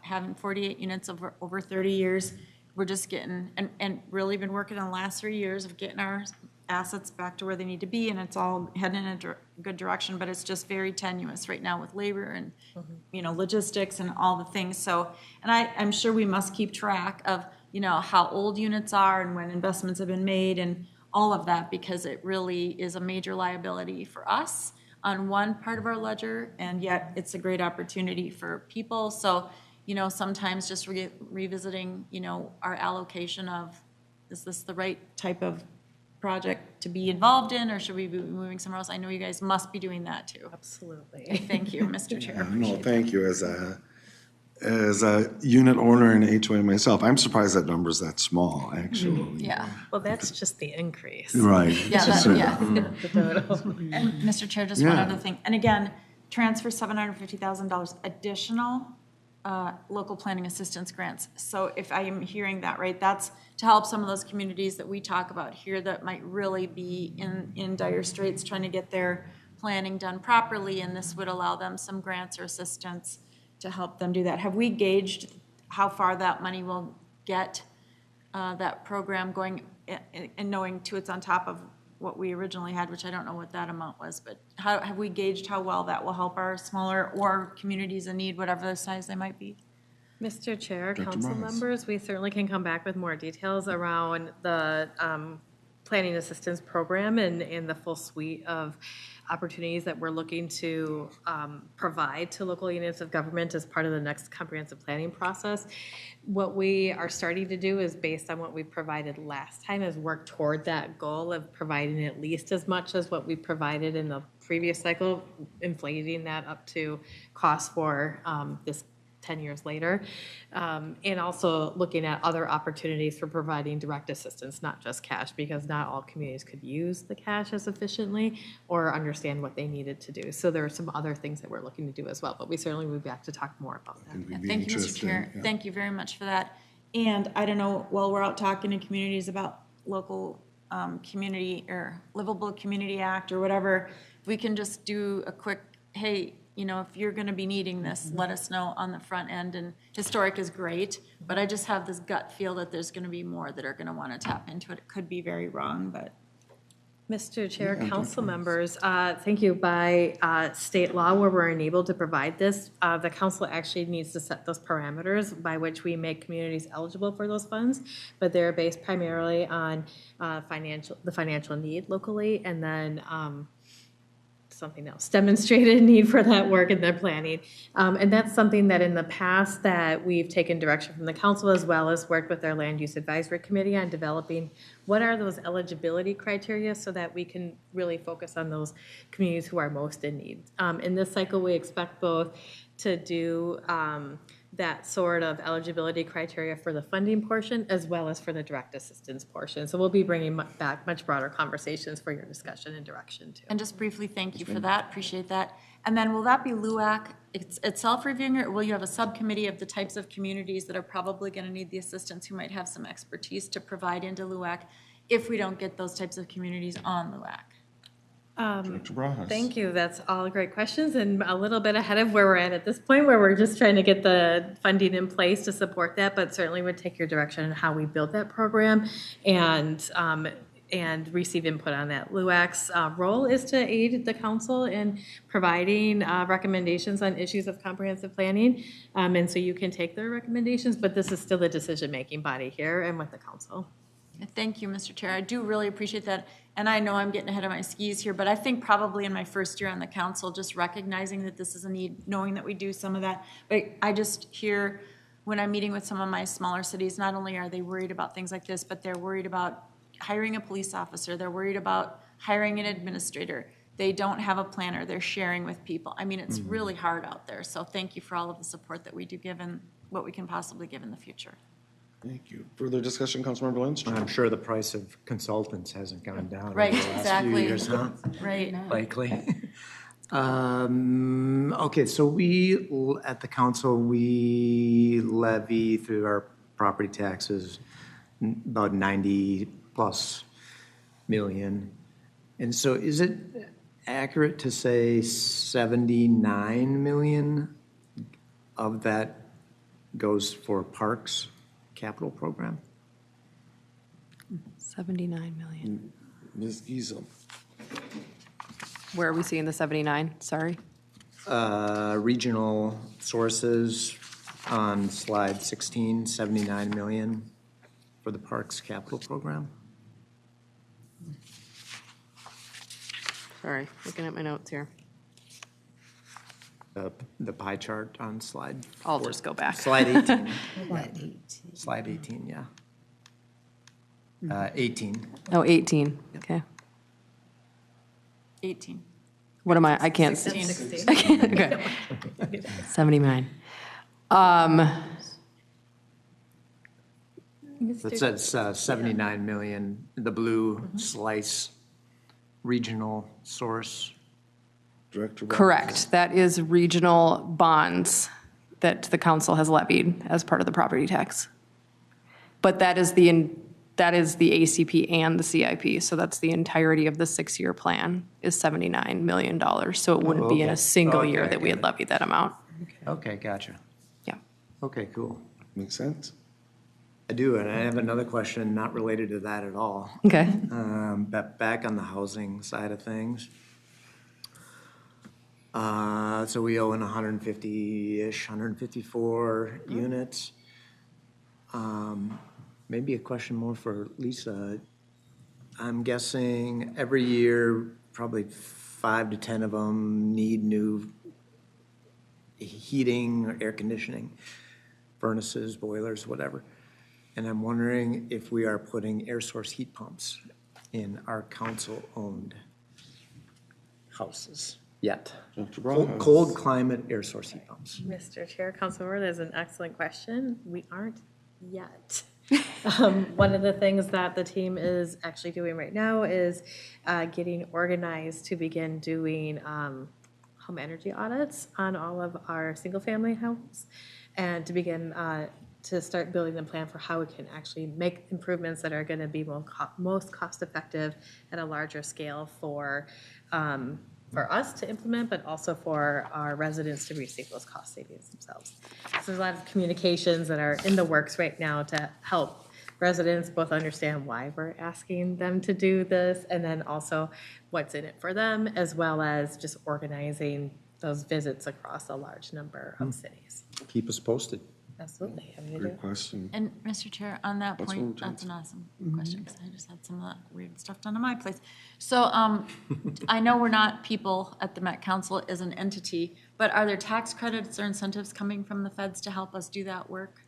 having 48 units over 30 years, we're just getting, and really been working on the last 3 years of getting our assets back to where they need to be, and it's all heading in a good direction, but it's just very tenuous right now with labor and, logistics and all the things. So, and I'm sure we must keep track of, how old units are and when investments have been made and all of that, because it really is a major liability for us on one part of our ledger, and yet it's a great opportunity for people. So, sometimes just revisiting, our allocation of, is this the right type of project to be involved in, or should we be moving somewhere else? I know you guys must be doing that too. Absolutely. Thank you, Mr. Chair. No, thank you. As a unit owner in HOA myself, I'm surprised that number's that small, actually. Yeah. Well, that's just the increase. Right. Yeah, The total. And Mr. Chair, just one other thing. And again, transfer $750,000 additional local planning assistance grants. So if I am hearing that right, that's to help some of those communities that we talk about here that might really be in dire straits trying to get their planning done properly, and this would allow them some grants or assistance to help them do that. Have we gauged how far that money will get that program going, and knowing too it's on top of what we originally had, which I don't know what that amount was, but how have we gauged how well that will help our smaller or communities in need, whatever the size they might be? Mr. Chair, Dr. council Morris. members, we certainly can come back with more details around the planning assistance program and the full suite of opportunities that we're looking to provide to local units of government as part of the next comprehensive planning process. What we are starting to do is, based on what we provided last time, is work toward that goal of providing at least as much as what we provided in the previous cycle, inflating that up to cost for this 10 years later, and also looking at other opportunities for providing direct assistance, not just cash, because not all communities could use the cash as efficiently or understand what they needed to do. So there are some other things that we're looking to do as well, but we certainly will be back to talk more about that. It'd be Thank you, Mr. interesting, Chair. yeah. Thank you very much for that. And I don't know, while we're out talking in communities about local community or livable community act or whatever, we can just do a quick, hey, you know, if you're going to be needing this, let us know on the front end. And historic is great, but I just have this gut feel that there's going to be more that are going to want to tap into it. It could be very wrong, but. Mr. Chair, council members, thank you. By state law, where we're enabled to provide this, the council actually needs to set those parameters by which we make communities eligible for those funds, but they're based primarily on the financial need locally, and then something else, demonstrated need for that work in their planning. And that's something that in the past that we've taken direction from the council, as well as worked with our land use advisory committee on developing what are those eligibility criteria so that we can really focus on those communities who are most in need. In this cycle, we expect both to do that sort of eligibility criteria for the funding portion as well as for the direct assistance portion. So we'll be bringing back much broader conversations for your discussion and direction too. And just briefly, thank you for that, appreciate that. And then will that be LUAC itself reviewing it, or will you have a subcommittee of the types of communities that are probably gonna need the assistance, who might have some expertise to provide into LUAC if we don't get those types of communities on LUAC? Director Barajas. Thank you. That's all great questions and a little bit ahead of where we're at this point, where we're just trying to get the funding in place to support that, but certainly would take your direction on how we build that program and receive input on that. LUAC's role is to aid the council in providing recommendations on issues of comprehensive planning. And so you can take their recommendations, but this is still the decision-making body here and with the council. Thank you, Mr. Chair. I do really appreciate that. And I know I'm getting ahead of my skis here, but I think probably in my first year on the council, just recognizing that this is a need, knowing that we do some of that. But I just hear when I'm meeting with some of my smaller cities, not only are they worried about things like this, but they're worried about hiring a police officer. They're worried about hiring an administrator. They don't have a planner. They're sharing with people. I mean, it's really hard out there. So thank you for all of the support that we do give and what we can possibly give in the future. Thank you. Further discussion, Councilmember Lindstrom? I'm sure the price of consultants hasn't gone down over Right, the last few exactly. years, huh? Right. Likely. Okay, so we, at the council, we levy through our property taxes about 90+ million. And so is it accurate to say 79 million of that goes for parks capital program? 79 million. Ms. Giesel. Where are we seeing the 79? Sorry. Regional sources on slide 16, 79 million for the parks capital program. Sorry, looking at my notes here. The pie chart on slide. I'll just go back. Slide 18. Slide 18, yeah. 18. Oh, 18, okay. 18. What am I can't. 16. Okay. 79. It says 79 million, the blue slice, regional source. Director Barajas. Correct. That is regional bonds that the council has levied as part of the property tax. But that is the ACP and the CIP. So that's the entirety of the 6-year plan is $79 million. So it wouldn't be in okay. a single Okay, year I that we get had it. levied that amount. Okay, gotcha. Yeah. Okay, cool. Makes sense? I do, and I have another question not related to that at all. Okay. But back on the housing side of things. So we own 150-ish, 154 units. Maybe a question more for Lisa. I'm guessing every year, probably 5 to 10 of them need new heating or air conditioning, furnaces, boilers, whatever. And I'm wondering if we are putting air source heat pumps in our council-owned houses yet. Dr. Bras. Cold climate air source heat pumps. Mr. Chair, Councilmember, that is an excellent question. We aren't yet. One of the things that the team is actually doing right now is getting organized to begin doing home energy audits on all of our single-family homes, and to begin to start building a plan for how we can actually make improvements that are going to be most cost-effective at a larger scale for us to implement, but also for our residents to receive those cost savings themselves. So there's a lot of communications that are in the works right now to help residents both understand why we're asking them to do this, and then also what's in it for them, as well as just organizing those visits across a large number of cities. Keep us posted. Absolutely. Happy to do Great it. question. And Mr. Chair, on that Councilwoman point, that's Johnson. an awesome question, because I just had some of that weird stuff done on my place. So I know we're not people at the Met Council as an entity, but are there tax credits or incentives coming from the feds to help us do that work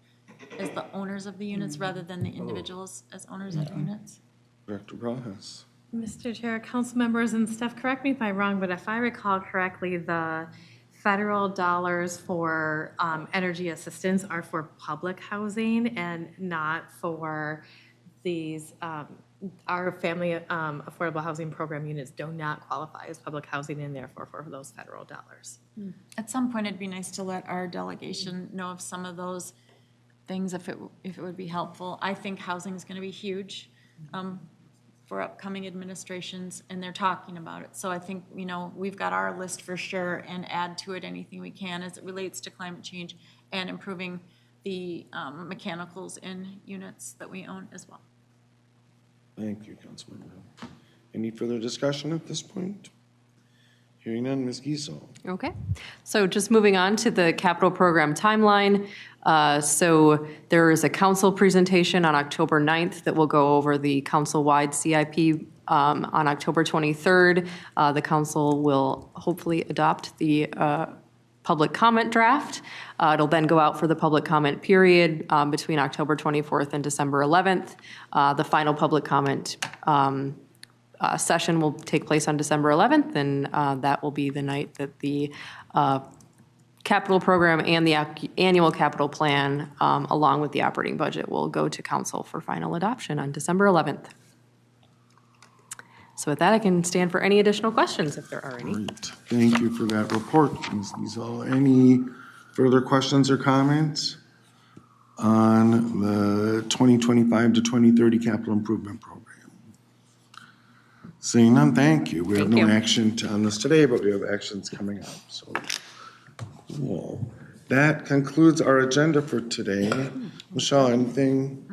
as the owners of the units rather than the individuals as owners of the units? Director Bras. Mr. Chair, council members, and Steph, correct me if I'm wrong, but if I recall correctly, the federal dollars for energy assistance are for public housing and not for these, our family affordable housing program units do not qualify as public housing, and therefore for those federal dollars. At some point, it'd be nice to let our delegation know of some of those things if it would be helpful. I think housing is going to be huge for upcoming administrations, and they're talking about it. So I think, we've got our list for sure, and add to it anything we can as it relates to climate change and improving the mechanicals in units that we own as well. Thank you, Councilmember. Any further discussion at this point? Hearing none, Ms. Giesel. Okay, so just moving on to the capital program timeline. So there is a council presentation on October 9th that will go over the council-wide CIP. On October 23rd, the council will hopefully adopt the public comment draft. It'll then go out for the public comment period between October 24th and December 11th. The final public comment session will take place on December 11th, and that will be the night that the capital program and the annual capital plan, along with the operating budget, will go to council for final adoption on December 11th. So with that, I can stand for any additional questions if there are any. Great. Thank you for that report, Ms. Giesel. Any further questions or comments on the 2025 to 2030 capital improvement program? Seeing none, thank you. We have no action on this today, but we have actions coming up. So cool. That concludes our agenda for today. Michelle, anything?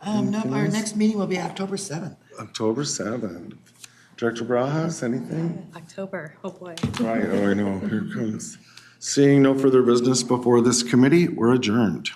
No, our next meeting will be October 7th. October 7th. Director Bras, anything? October, oh boy. Right, oh, I know, here it comes. Seeing no further business before this committee, we're adjourned.